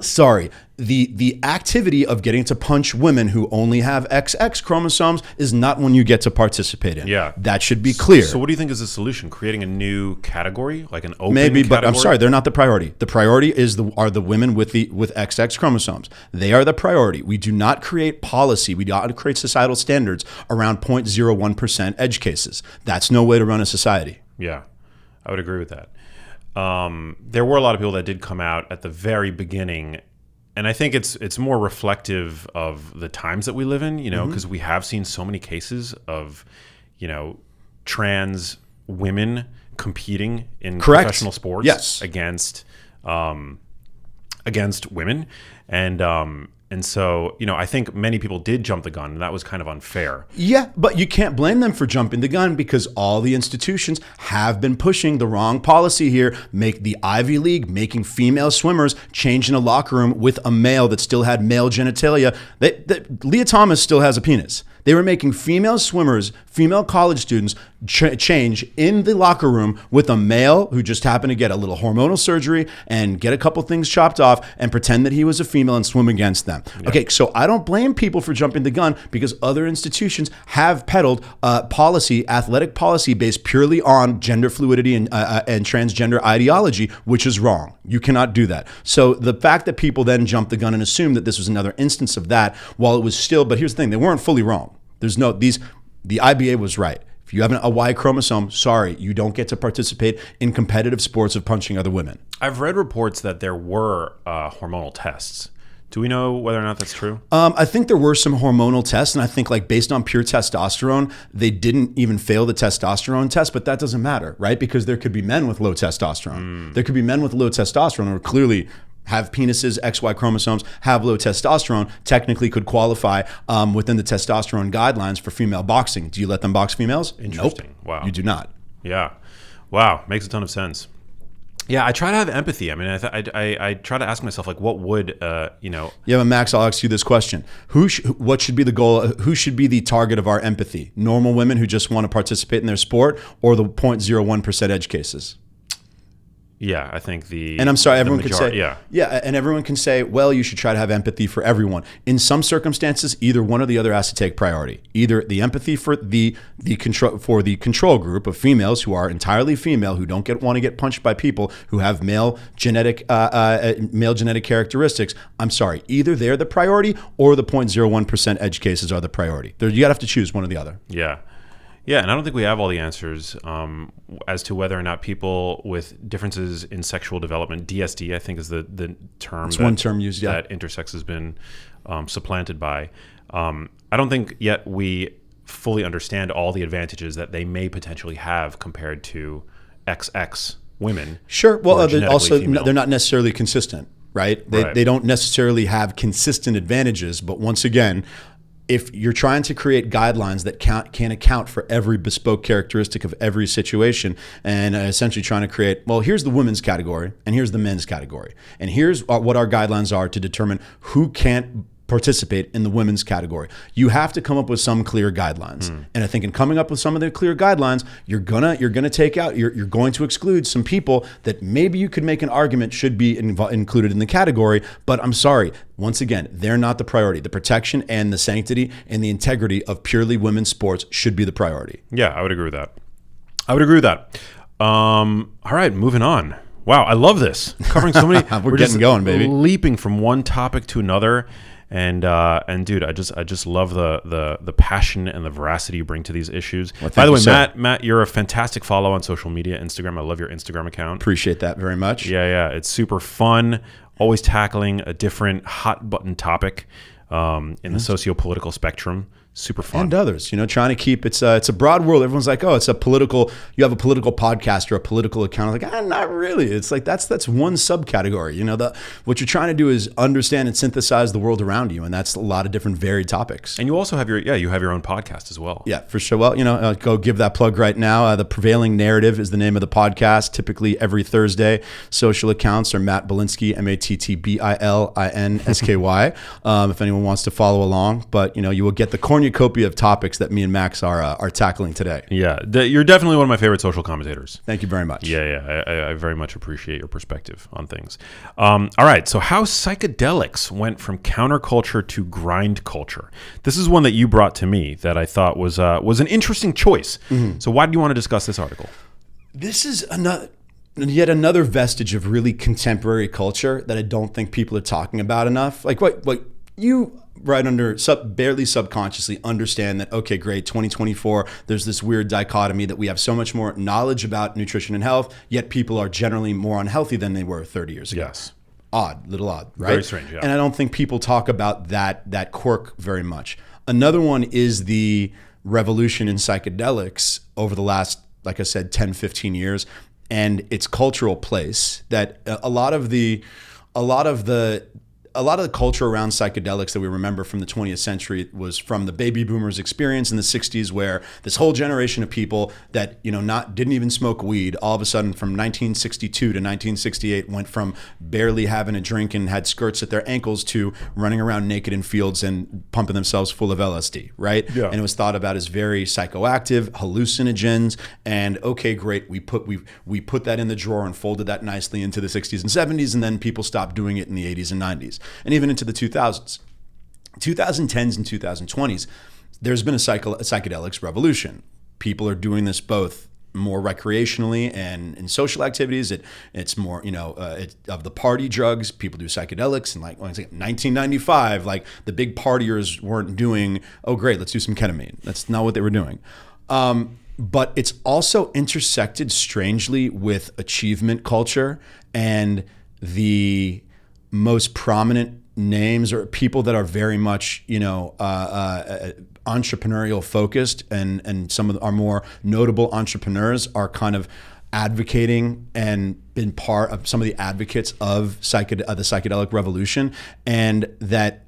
sorry. The activity of getting to punch women who only have XX chromosomes is not one you get to participate in. Yeah. That should be clear. So what do you think is the solution? Creating a new category, like an open Maybe, category? But I'm sorry, they're not the priority. The priority are the women with XX chromosomes. They are the priority. We do not create policy. We do not create societal standards around 0.01% edge cases. That's no way to run a society. Yeah, I would agree with that. There were a lot of people that did come out at the very beginning, and I think it's more reflective of the times that we live in, because we have seen so many cases of, trans women competing in professional sports against women, and so I think many people did jump the gun, and that was kind of unfair. Yeah, but you can't blame them for jumping the gun, because all the institutions have been pushing the wrong policy here. Make the Ivy League, making female swimmers change in a locker room with a male that still had male genitalia. Leah Thomas still has a penis. They were making female swimmers, female college students, change in the locker room with a male who just happened to get a little hormonal surgery and get a couple things chopped off and pretend that he was a female and swim against them. Yeah. Okay, so I don't blame people for jumping the gun, because other institutions have peddled athletic policy based purely on gender fluidity and transgender ideology, which is wrong. You cannot do that. So the fact that people then jumped the gun and assumed that this was another instance of that, while it was still, but here's the thing, they weren't fully wrong. The IBA was right. If you have a Y chromosome, sorry, you don't get to participate in competitive sports of punching other women. I've read reports that there were hormonal tests. Do we know whether or not that's true? I think there were some hormonal tests, and I think based on pure testosterone, they didn't even fail the testosterone test, but that doesn't matter, right? Because there could be men with low testosterone. There could be men with low testosterone who are clearly have penises, XY chromosomes, have low testosterone, technically could qualify within the testosterone guidelines for female boxing. Do you let them box females? Interesting. Nope. Wow. You do not. Yeah. Wow. Makes a ton of sense. Yeah, I try to have empathy. I mean, I try to ask myself, like, what would, Yeah, but Max, I'll ask you this question: what should be the goal? Who should be the target of our empathy? Normal women who just want to participate in their sport, or the 0.01% edge cases? Yeah, I think and I'm sorry, everyone could say, yeah, and everyone can say, well, you should try to have empathy for everyone. In some circumstances, either one or the other has to take priority. Either the empathy for the control group of females who are entirely female, who don't want to get punched by people who have male genetic characteristics. I'm sorry, either they're the priority or the 0.01% edge cases are the priority. You gotta have to choose one or the other. Yeah. Yeah, and I don't think we have all the answers as to whether or not people with differences in sexual development, DSD, I think is the term. It's one term used, that intersex has been supplanted by. I don't think yet we fully understand all the advantages that they may potentially have compared to XX women. Sure. Well, also female. they're not necessarily consistent, right? They don't necessarily have consistent advantages, but once again, if you're trying to create guidelines that can account for every bespoke characteristic of every situation, and essentially trying to create, well, here's the women's category and here's the men's category, and here's what our guidelines are to determine who can't participate in the women's category. You have to come up with some clear guidelines. And I think in coming up with some of the clear guidelines, you're going to exclude some people that maybe you could make an argument should be included in the category. But I'm sorry, once again, they're not the priority. The protection and the sanctity and the integrity of purely women's sports should be the priority. Yeah, I would agree with that. All right, moving on. Wow, I love this. Covering so many. We're getting going, baby. Leaping from one topic to another. And dude, I just love the passion and the veracity you bring to these issues. Well, by the way, Matt, you're a fantastic follow on social media, Instagram. I love your Instagram account. Appreciate that very much. Yeah, it's super fun. Always tackling a different hot button topic in the socio-political spectrum. Super fun. And others, trying to keep it's a broad world. Everyone's like, oh, it's a political. You have a political podcast or a political account. I'm like, not really. It's like that's one subcategory. What you're trying to do is understand and synthesize the world around you, and that's a lot of different varied topics. And you also have your own podcast as well. Yeah, for sure. Well, go give that plug right now. The Prevailing Narrative is the name of the podcast. Typically every Thursday. Social accounts are Matt Bilinsky, MattBilinsky. If anyone wants to follow along, but you will get the cornucopia of topics that me and Max are tackling today. Yeah, you're definitely one of my favorite social commentators. Thank you very much. Yeah, I very much appreciate your perspective on things. All right, so how psychedelics went from counterculture to grind culture. This is one that you brought to me that I thought was an interesting choice. Mm-hmm. So why do you want to discuss this article? This is yet another vestige of really contemporary culture that I don't think people are talking about enough. Like what you barely subconsciously understand that, okay, great, 2024, there's this weird dichotomy that we have so much more knowledge about nutrition and health, yet people are generally more unhealthy than they were 30 years ago. Yes. Little odd, right? Very strange, yeah. And I don't think people talk about that quirk very much. Another one is the revolution in psychedelics over the last, like I said, 10, 15 years, and its cultural place, that a lot of the culture around psychedelics that we remember from the 20th century was from the baby boomers experience in the 60s, where this whole generation of people that didn't even smoke weed, all of a sudden from 1962 to 1968 went from barely having a drink and had skirts at their ankles to running around naked in fields and pumping themselves full of LSD, right? Yeah. And it was thought about as very psychoactive, hallucinogens, and okay, great, we put that in the drawer and folded that nicely into the 60s and 70s, and then people stopped doing it in the 80s and 90s. And even into the 2000s. 2010s and 2020s, there's been a psychedelics revolution. People are doing this both more recreationally and in social activities. It's more, of the party drugs. People do psychedelics, and like 1995, like the big partiers weren't doing, oh great, let's do some ketamine. That's not what they were doing. But it's also intersected strangely with achievement culture, and the most prominent names or people that are very much, entrepreneurial focused, and some of our more notable entrepreneurs are kind of advocating and been part of some of the advocates of the psychedelic revolution, and that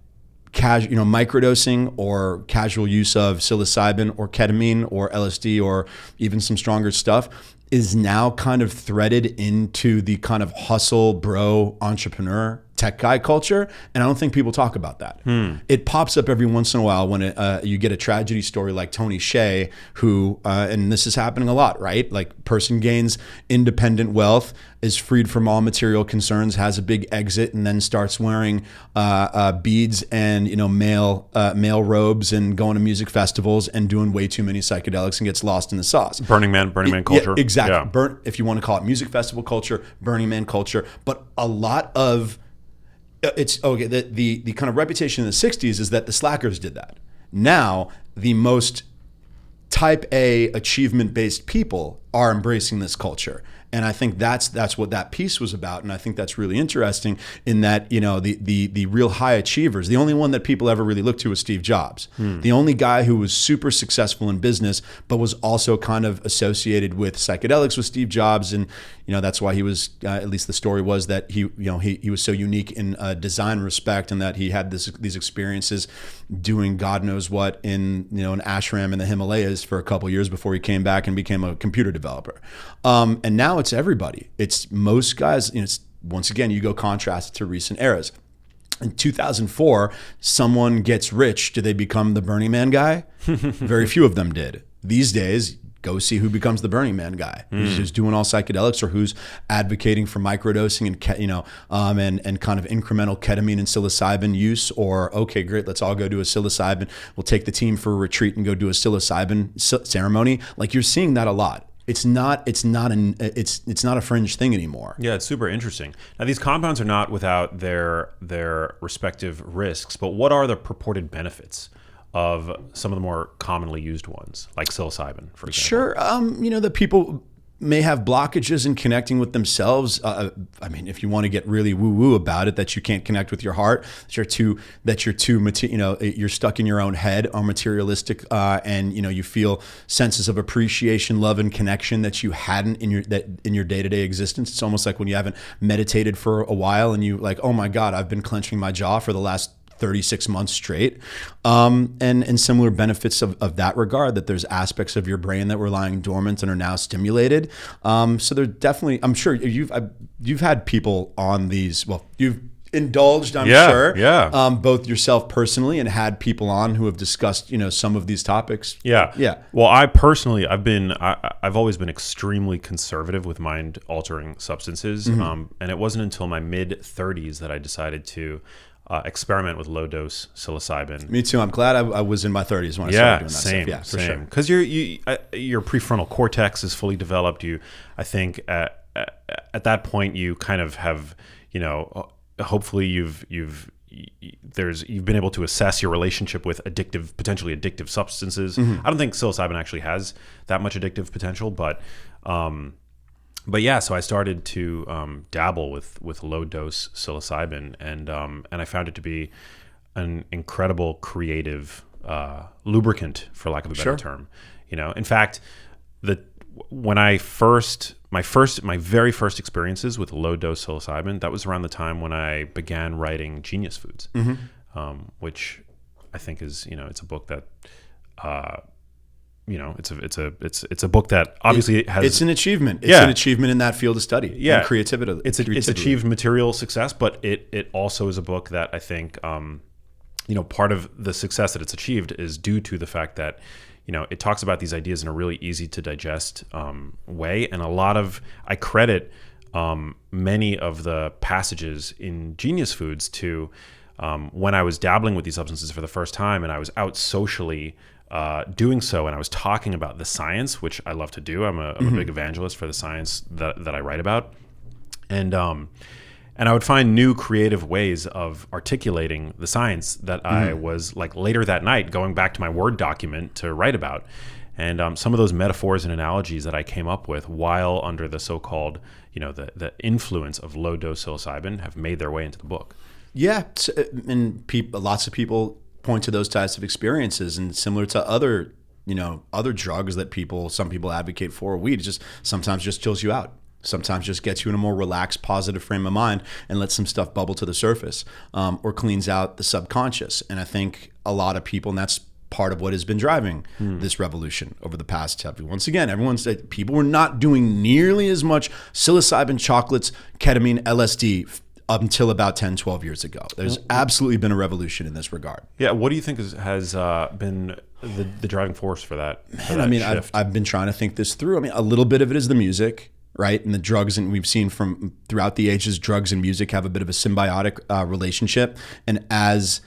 microdosing or casual use of psilocybin or ketamine or LSD or even some stronger stuff is now kind of threaded into the kind of hustle, bro, entrepreneur, tech guy culture, and I don't think people talk about that. It pops up every once in a while when you get a tragedy story like Tony Hsieh, who, and this is happening a lot, right? Like, person gains independent wealth, is freed from all material concerns, has a big exit, and then starts wearing beads and male robes and going to music festivals and doing way too many psychedelics and gets lost in the sauce. Burning Man culture. Yeah, exactly. Yeah. If you want to call it music festival culture, Burning Man culture, but a lot of it's okay. The kind of reputation in the 60s is that the slackers did that. Now, the most type A achievement-based people are embracing this culture. And I think that's what that piece was about. And I think that's really interesting in that, the real high achievers, the only one that people ever really looked to was Steve Jobs. The only guy who was super successful in business, but was also kind of associated with psychedelics was Steve Jobs. And, that's why he was, at least the story was that he was so unique in design respect, and that he had these experiences doing God knows what in, an ashram in the Himalayas for a couple years before he came back and became a computer developer. And now it's everybody. It's most guys. It's, once again, you go contrast to recent eras. In 2004, someone gets rich. Do they become the Burning Man guy? Very few of them did. These days, go see who becomes the Burning Man guy. Who's doing all psychedelics, or who's advocating for microdosing and kind of incremental ketamine and psilocybin use. Or, okay, great, let's all go do a psilocybin. We'll take the team for a retreat and go do a psilocybin ceremony. Like, you're seeing that a lot. It's not a fringe thing anymore. Yeah, it's super interesting. Now, these compounds are not without their respective risks, but what are the purported benefits of some of the more commonly used ones, like psilocybin, for example? Sure. The people may have blockages in connecting with themselves. If you want to get really woo-woo about it, that you can't connect with your heart, you're stuck in your own head, or materialistic, and you feel senses of appreciation, love, and connection that you hadn't in your day-to-day existence. It's almost like when you haven't meditated for a while and you like, oh my God, I've been clenching my jaw for the last 36 months straight, and similar benefits of that regard, that there's aspects of your brain that were lying dormant and are now stimulated. So they're definitely, I'm sure you've had people on these, well, you've indulged, I'm sure, both yourself personally and had people on who have discussed, some of these topics. Yeah. Well, I've always been extremely conservative with mind altering substances. And it wasn't until my mid 30s that I decided to experiment with low dose psilocybin. Me too. I'm glad I was in my 30s when I started doing that stuff. Yeah, for sure. Because your prefrontal cortex is fully developed. I think at that point you kind of have, hopefully you've been able to assess your relationship with potentially addictive substances. I don't think psilocybin actually has that much addictive potential, but yeah, so I started to dabble with low dose psilocybin, and I found it to be an incredible creative lubricant, for lack of a better term. In fact, my very first experiences with low dose psilocybin, that was around the time when I began writing Genius Foods, which I think is it's a book that. It's a book that obviously has. It's an achievement. It's an achievement in that field of study. Yeah, and creativity. It's achieved material success, but it also is a book that I think part of the success that it's achieved is due to the fact that it talks about these ideas in a really easy to digest way, and I credit many of the passages in Genius Foods to when I was dabbling with these substances for the first time, and I was out socially. Doing so, and I was talking about the science, which I love to do. I'm a big evangelist for the science that I write about, and I would find new creative ways of articulating the science that I was like later that night going back to my Word document to write about, and some of those metaphors and analogies that I came up with while under the so-called the influence of low dose psilocybin have made their way into the book. Yeah, and lots of people point to those types of experiences, and similar to other drugs that some people advocate for, weed just sometimes just chills you out, sometimes just gets you in a more relaxed, positive frame of mind and lets some stuff bubble to the surface, or cleans out the subconscious. And I think a lot of people, and that's part of what has been driving this revolution over the past. Once again, everyone said people were not doing nearly as much psilocybin, chocolates, ketamine, LSD up until about 10, 12 years ago. There's absolutely been a revolution in this regard. Yeah, what do you think has been the driving force for that? And I mean, I've been trying to think this through. I mean, a little bit of it is the music, right? And the drugs, and we've seen from throughout the ages, drugs and music have a bit of a symbiotic relationship. And as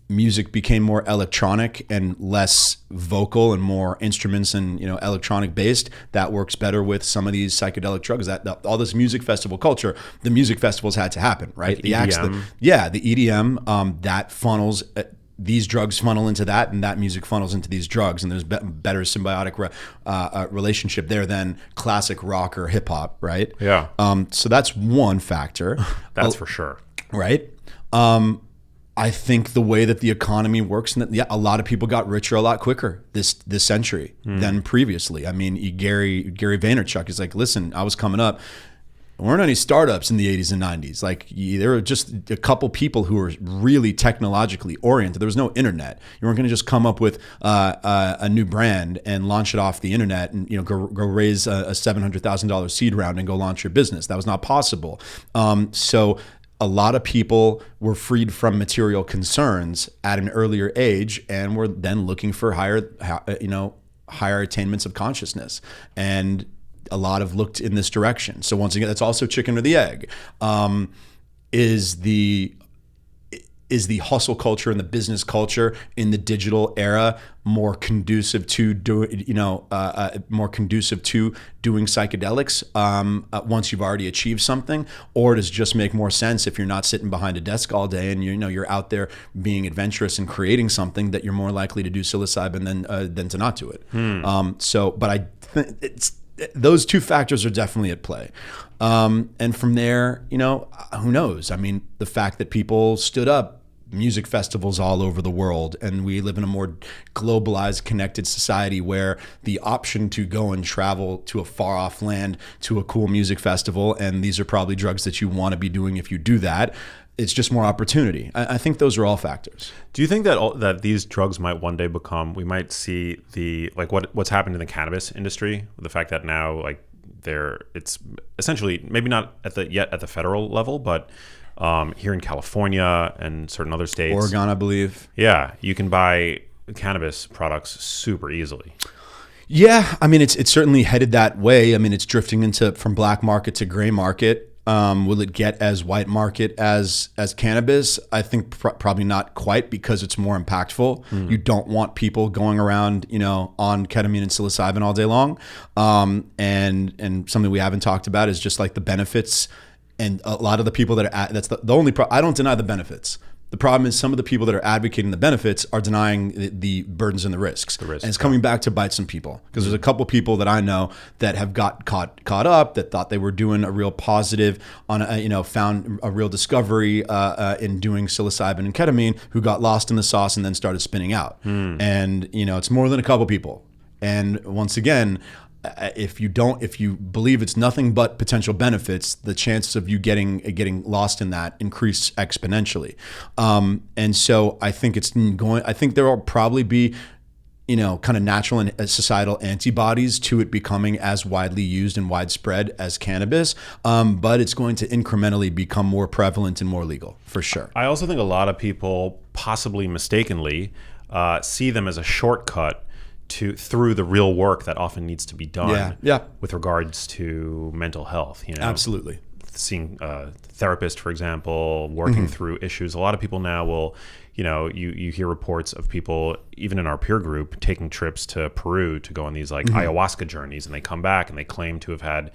music became more electronic and less vocal and more instruments and electronic based, that works better with some of these psychedelic drugs. That all this music festival culture, the music festivals had to happen, right? Like the EDM. The EDM that funnels. These drugs funnel into that, and that music funnels into these drugs, and there's better symbiotic relationship there than classic rock or hip hop, right? Yeah. So that's one factor. That's for sure. Right. I think the way that the economy works, and that, a lot of people got richer a lot quicker this century than previously. I mean, Gary Vaynerchuk is like, listen, I was coming up. There weren't any startups in the 80s and 90s. Like, there were just a couple people who were really technologically oriented. There was no internet. You weren't going to just come up with a new brand and launch it off the internet and go raise a $700,000 seed round and go launch your business. That was not possible. So a lot of people were freed from material concerns at an earlier age and were then looking for higher attainments of consciousness. And a lot have looked in this direction. So once again, that's also chicken or the egg. Is the hustle culture and the business culture in the digital era more conducive to doing psychedelics once you've already achieved something, or does it just make more sense if you're not sitting behind a desk all day and you're out there being adventurous and creating something, that you're more likely to do psilocybin than to not do it. But I think those two factors are definitely at play. And from there, who knows? I mean, the fact that people stood up music festivals all over the world, and we live in a more globalized, connected society where the option to go and travel to a far off land to a cool music festival, and these are probably drugs that you want to be doing if you do that, it's just more opportunity. I think those are all factors. Do you think that these drugs might one day we might see what's happened in the cannabis industry, the fact that now it's essentially maybe not at the federal level, but here in California and certain other states, Oregon, I believe. Yeah, you can buy cannabis products super easily. Yeah, I mean, it's certainly headed that way. I mean, it's drifting from black market to gray market. Will it get as white market as cannabis? I think probably not quite, because it's more impactful. You don't want people going around, on ketamine and psilocybin all day long. And something we haven't talked about is just like the benefits. And a lot of the people that are that's the only I don't deny the benefits. The problem is some of the people that are advocating the benefits are denying the burdens and the risks. And it's coming back to bite some people, because there's a couple people that I know that have got caught up, that thought they were doing a real positive found a real discovery in doing psilocybin and ketamine, who got lost in the sauce and then started spinning out. And it's more than a couple people. And once again, if you believe it's nothing but potential benefits, the chances of you getting lost in that increase exponentially. And so I think I think there will probably be, kind of natural and societal antibodies to it becoming as widely used and widespread as cannabis. But it's going to incrementally become more prevalent and more legal, for sure. I also think a lot of people, possibly mistakenly, see them as a shortcut through the real work that often needs to be done with regards to mental health. Absolutely. Seeing a therapist, for example, working through issues. A lot of people now will, you hear reports of people, even in our peer group, taking trips to Peru to go on these ayahuasca journeys, and they come back and they claim to have had,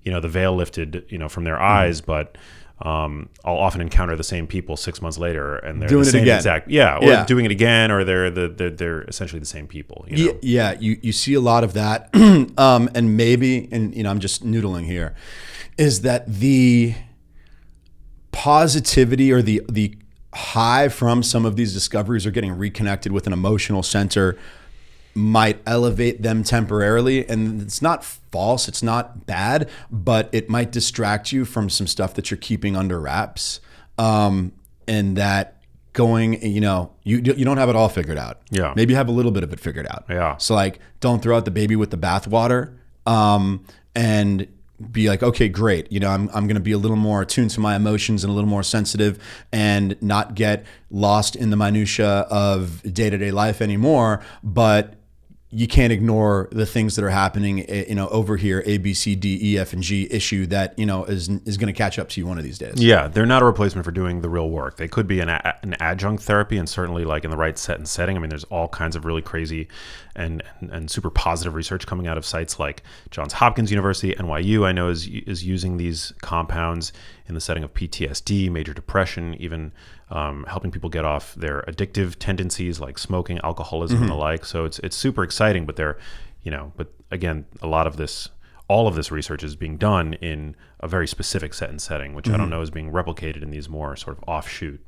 the veil lifted, from their eyes, but I'll often encounter the same people 6 months later, and they're doing the same it again. Or doing it again, or they're essentially the same people. Yeah, you see a lot of that, and maybe, and I'm just noodling here, is that the positivity or the high from some of these discoveries are getting reconnected with an emotional center might elevate them temporarily. And it's not false, it's not bad, but it might distract you from some stuff that you're keeping under wraps. And that going, you don't have it all figured out. Yeah. Maybe you have a little bit of it figured out. Yeah. So like, don't throw out the baby with the bathwater, and be like, okay, great. I'm going to be a little more attuned to my emotions and a little more sensitive and not get lost in the minutia of day-to-day life anymore. But you can't ignore the things that are happening, over here, A, B, C, D, E, F, and G issue that, is going to catch up to you one of these days. Yeah, they're not a replacement for doing the real work. They could be an adjunct therapy, and certainly like in the right set and setting. I mean, there's all kinds of really crazy and super positive research coming out of sites like Johns Hopkins University, NYU, I know is using these compounds in the setting of PTSD, major depression, even helping people get off their addictive tendencies like smoking, alcoholism, and the like. So it's super exciting, but but again, all of this research is being done in a very specific set and setting, which I don't know is being replicated in these more sort of offshoot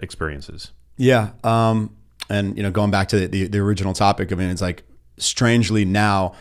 experiences. Yeah. And going back to the original topic, I mean, it's like strangely now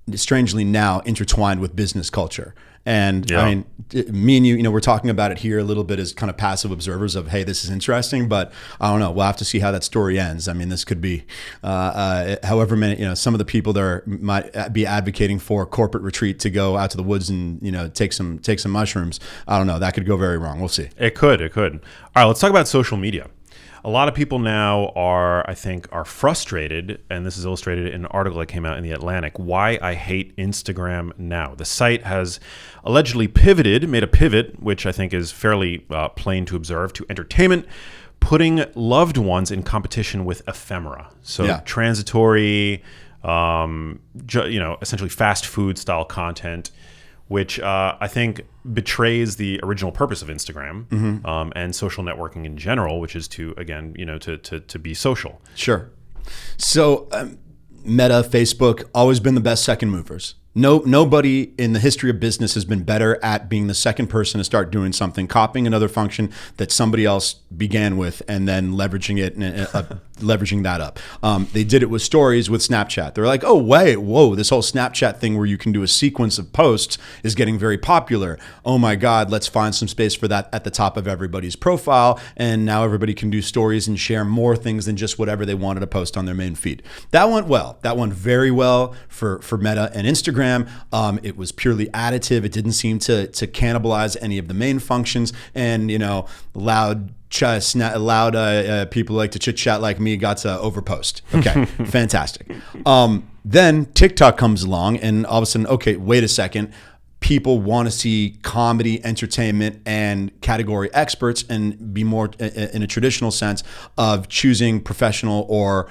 intertwined with business culture. And I mean, me and you, we're talking about it here a little bit as kind of passive observers of, hey, this is interesting, but I don't know. We'll have to see how that story ends. I mean, this could be, however many, some of the people that might be advocating for corporate retreat to go out to the woods and, take some mushrooms. I don't know. That could go very wrong. We'll see. It could. All right, let's talk about social media. A lot of people now are frustrated, and this is illustrated in an article that came out in The Atlantic, Why I Hate Instagram Now. The site has allegedly made a pivot, which I think is fairly plain to observe, to entertainment, putting loved ones in competition with ephemera. So transitory, essentially fast food style content, which I think betrays the original purpose of Instagram and social networking in general, which is to, again, to be social. Sure. So Meta, Facebook, always been the best second movers. Nobody in the history of business has been better at being the second person to start doing something, copying another function that somebody else began with, and then leveraging it and leveraging that up. They did it with stories with Snapchat. They're like, whoa, this whole Snapchat thing where you can do a sequence of posts is getting very popular. Oh my God, let's find some space for that at the top of everybody's profile. And now everybody can do stories and share more things than just whatever they wanted to post on their main feed. That went well. That went very well for Meta and Instagram. It was purely additive. It didn't seem to cannibalize any of the main functions. And, loud people like to chit chat like me got to overpost. Okay, fantastic. Then TikTok comes along, and all of a sudden, okay, wait a second. People want to see comedy, entertainment, and category experts, and be more in a traditional sense of choosing professional or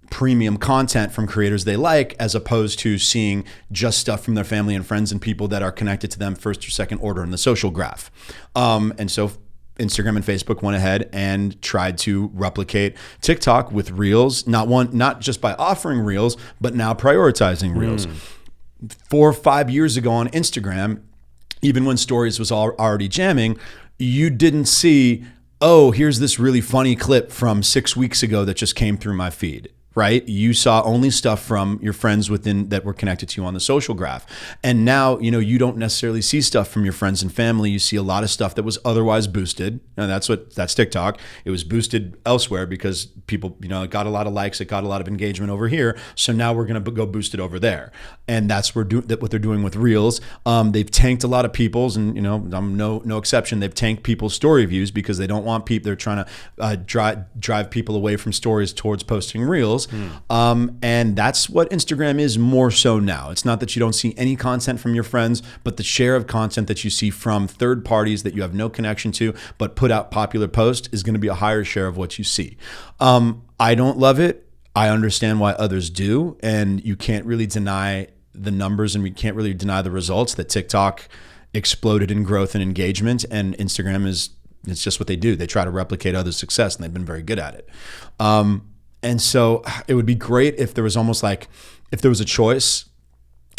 premium content from creators they like, as opposed to seeing just stuff from their family and friends and people that are connected to them first or second order in the social graph. And so Instagram and Facebook went ahead and tried to replicate TikTok with Reels, not just by offering Reels, but now prioritizing Reels. 4 or 5 years ago on Instagram, even when Stories was already jamming, you didn't see, oh, here's this really funny clip from 6 weeks ago that just came through my feed. Right? You saw only stuff from your friends that were connected to you on the social graph. And now, you don't necessarily see stuff from your friends and family. You see a lot of stuff that was otherwise boosted. And that's TikTok. It was boosted elsewhere because people, it got a lot of likes. It got a lot of engagement over here. So now we're going to go boost it over there. And that's what they're doing with Reels. They've tanked a lot of people's, and, I'm no exception. They've tanked people's story views because they don't want people, they're trying to drive people away from stories towards posting Reels. And that's what Instagram is more so now. It's not that you don't see any content from your friends, but the share of content that you see from third parties that you have no connection to, but put out popular posts, is going to be a higher share of what you see. I don't love it. I understand why others do. And you can't really deny the numbers, and we can't really deny the results that TikTok exploded in growth and engagement, and Instagram it's just what they do. They try to replicate others' success, and they've been very good at it. And so it would be great if there was if there was a choice.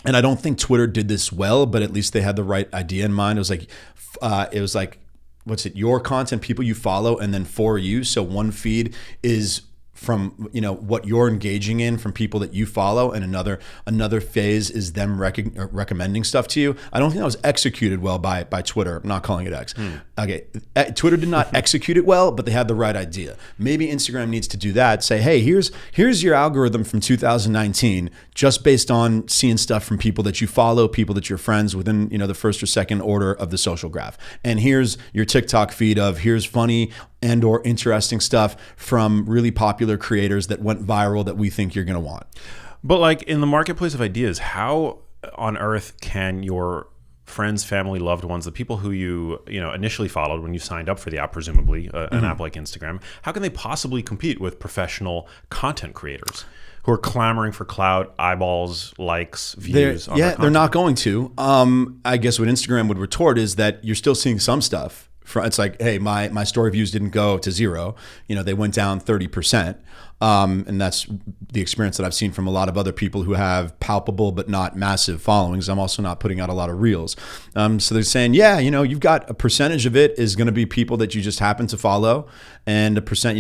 And I don't think Twitter did this well, but at least they had the right idea in mind. It was like, what's it? Your content, people you follow, and then for you. So one feed is from what you're engaging in from people that you follow, and another phase is them recommending stuff to you. I don't think that was executed well by Twitter. I'm not calling it X. Okay, Twitter did not execute it well, but they had the right idea. Maybe Instagram needs to do that. Say, hey, here's your algorithm from 2019, just based on seeing stuff from people that you follow, people that you're friends within the first or second order of the social graph. And here's your TikTok feed of here's funny and or interesting stuff from really popular creators that went viral that we think you're going to want. But like in the marketplace of ideas, how on earth can your friends, family, loved ones, the people who you initially followed when you signed up for the app, presumably an app like Instagram, how can they possibly compete with professional content creators who are clamoring for clout, eyeballs, likes, views? They're not going to. I guess what Instagram would retort is that you're still seeing some stuff. It's like, hey, my story views didn't go to 0. They went down 30%. And that's the experience that I've seen from a lot of other people who have palpable but not massive followings. I'm also not putting out a lot of reels. So they're saying, you've got a percentage of it is going to be people that you just happen to follow. And a percent,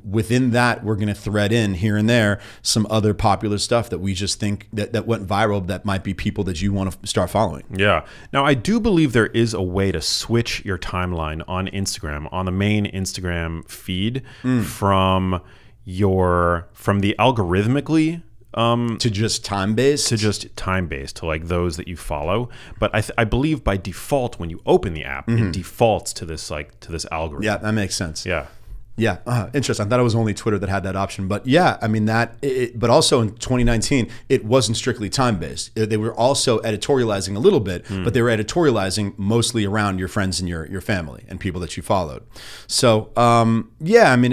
within that, we're going to thread in here and there some other popular stuff that we just think that went viral that might be people that you want to start following. Yeah. Now, I do believe there is a way to switch your timeline on Instagram, on the main Instagram feed from the algorithmically to just time-based? To just time-based, to like those that you follow. But I believe by default, when you open the app, it defaults to this algorithm. Yeah, that makes sense. Yeah. Yeah, interesting. I thought it was only Twitter that had that option, but yeah, I mean but also in 2019, it wasn't strictly time-based. They were also editorializing a little bit, but they were editorializing mostly around your friends and your family and people that you followed. So I mean,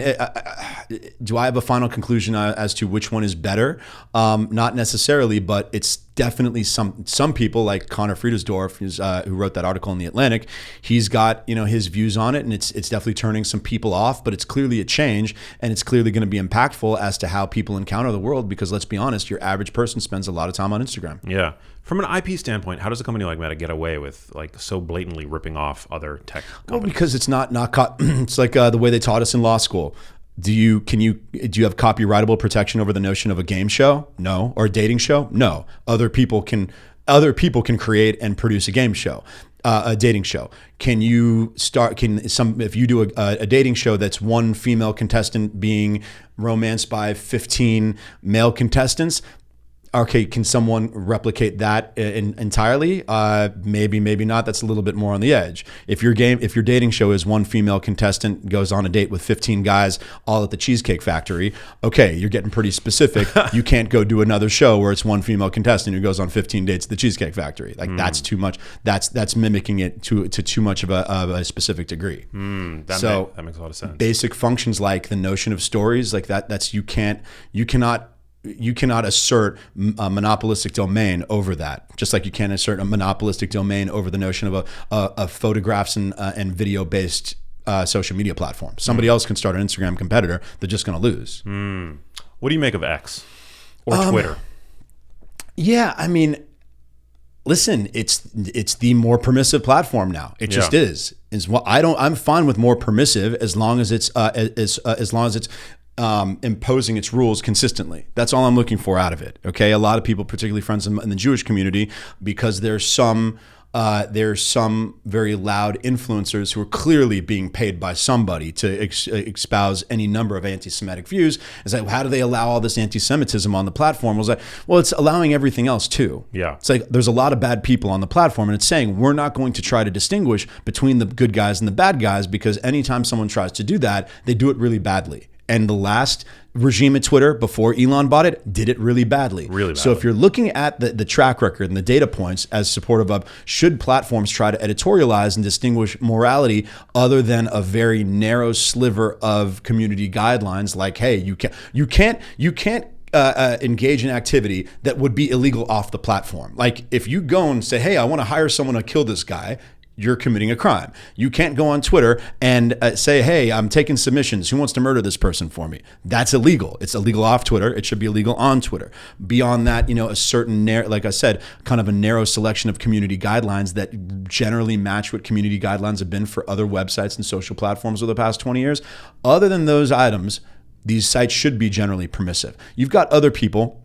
do I have a final conclusion as to which one is better? Not necessarily, but it's definitely some people like Connor Friedersdorf, who wrote that article in The Atlantic. He's got his views on it, and it's definitely turning some people off, but it's clearly a change, and it's clearly going to be impactful as to how people encounter the world, because let's be honest, your average person spends a lot of time on Instagram. Yeah. From an IP standpoint, how does a company like Meta get away with like so blatantly ripping off other tech companies? Well, because it's not it's like the way they taught us in law school. Do you have copyrightable protection over the notion of a game show? No. Or a dating show? No. Other people can create and produce a game show, a dating show. If you do a dating show that's one female contestant being romanced by 15 male contestants, okay, can someone replicate that entirely? Maybe, maybe not. That's a little bit more on the edge. If your dating show is one female contestant goes on a date with 15 guys all at the Cheesecake Factory, okay, you're getting pretty specific. You can't go do another show where it's one female contestant who goes on 15 dates at the Cheesecake Factory. Like that's too much. That's mimicking it to too much of a specific degree. That makes a lot of sense. Basic functions like the notion of stories, like that, you cannot assert a monopolistic domain over that, just like you can't assert a monopolistic domain over the notion of photographs and video-based social media platform. Somebody else can start an Instagram competitor. They're just going to lose. What do you make of X or Twitter? Yeah, I mean, listen, it's the more permissive platform now. It just is. I'm fine with more permissive as long as it's imposing its rules consistently. That's all I'm looking for out of it. Okay, a lot of people, particularly friends in the Jewish community, because there's some very loud influencers who are clearly being paid by somebody to espouse any number of anti-Semitic views. It's like, how do they allow all this anti-Semitism on the platform? I was like, well, it's allowing everything else too. Yeah, it's like there's a lot of bad people on the platform, and it's saying we're not going to try to distinguish between the good guys and the bad guys, because anytime someone tries to do that, they do it really badly. And the last regime at Twitter, before Elon bought it, did it really badly. Really badly. So if you're looking at the track record and the data points as supportive of, should platforms try to editorialize and distinguish morality other than a very narrow sliver of community guidelines, like, hey, you can't engage in activity that would be illegal off the platform. Like if you go and say, hey, I want to hire someone to kill this guy, you're committing a crime. You can't go on Twitter and say, hey, I'm taking submissions. Who wants to murder this person for me? That's illegal. It's illegal off Twitter. It should be illegal on Twitter. Beyond that, a certain, like I said, kind of a narrow selection of community guidelines that generally match what community guidelines have been for other websites and social platforms over the past 20 years. Other than those items, these sites should be generally permissive. You've got other people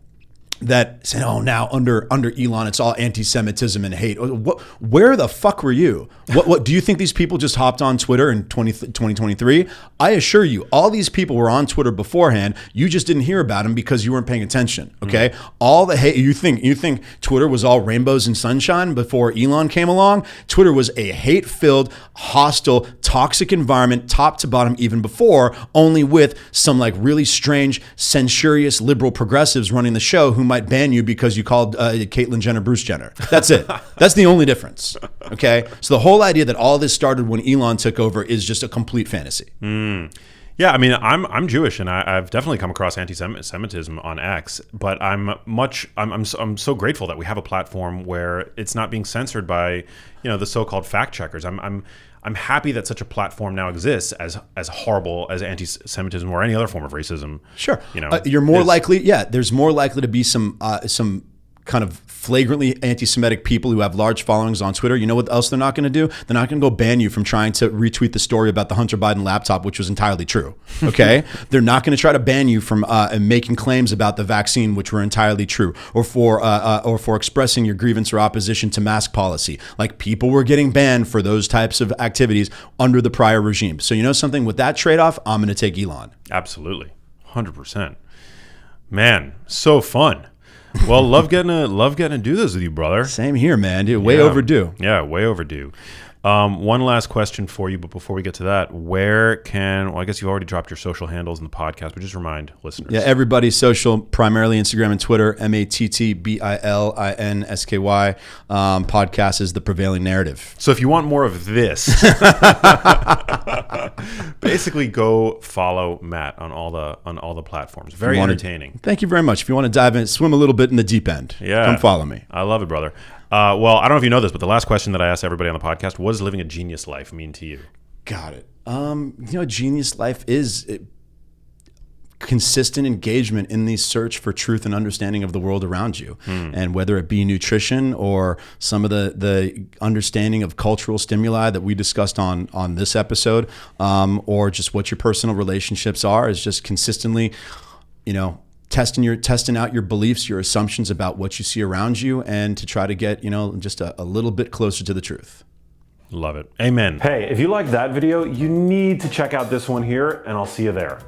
that say, oh, now under Elon, it's all anti-Semitism and hate. Where the fuck were you? What do you think these people just hopped on Twitter in 2023? I assure you, all these people were on Twitter beforehand. You just didn't hear about them because you weren't paying attention. Okay, all the hate. You think Twitter was all rainbows and sunshine before Elon came along? Twitter was a hate-filled, hostile, toxic environment, top to bottom, even before. Only with some like really strange, censorious liberal progressives running the show who might ban you because you called Caitlyn Jenner Bruce Jenner. That's it. That's the only difference. Okay, so the whole idea that all this started when Elon took over is just a complete fantasy. Yeah, I mean, I'm Jewish, and I've definitely come across anti-Semitism on X, but I'm so grateful that we have a platform where it's not being censored by, the so-called fact checkers. I'm happy that such a platform now exists, as horrible as anti-Semitism or any other form of racism. Sure, you're more likely. Yeah, there's more likely to be some kind of flagrantly anti-Semitic people who have large followings on Twitter. You know what else they're not going to do? They're not going to go ban you from trying to retweet the story about the Hunter Biden laptop, which was entirely true. Okay, they're not going to try to ban you from making claims about the vaccine, which were entirely true, or for expressing your grievance or opposition to mask policy. Like, people were getting banned for those types of activities under the prior regime. So you know something, with that trade-off, I'm going to take Elon. Absolutely, 100%. Man, so fun. Well, love getting to do this with you, brother. Same here, man. Dude, way overdue. Yeah, way overdue. One last question for you, but before we get to that, I guess you've already dropped your social handles in the podcast, but just remind listeners. Yeah, everybody's social, primarily Instagram and Twitter, MattBilinsky. Podcast is The Prevailing Narrative. So if you want more of this, basically go follow Matt on all the platforms. Very entertaining. Thank you very much. If you want to dive in, swim a little bit in the deep end, come follow me. I love it, brother. Well, I don't know if you know this, but the last question that I asked everybody on the podcast: what does living a genius life mean to you? Got it. Genius life is consistent engagement in the search for truth and understanding of the world around you. And whether it be nutrition or some of the understanding of cultural stimuli that we discussed on this episode, or just what your personal relationships are, is just consistently, testing out your beliefs, your assumptions about what you see around you, and to try to get, just a little bit closer to the truth. Love it. Amen. Hey, if you like that video, you need to check out this one here, and I'll see you there.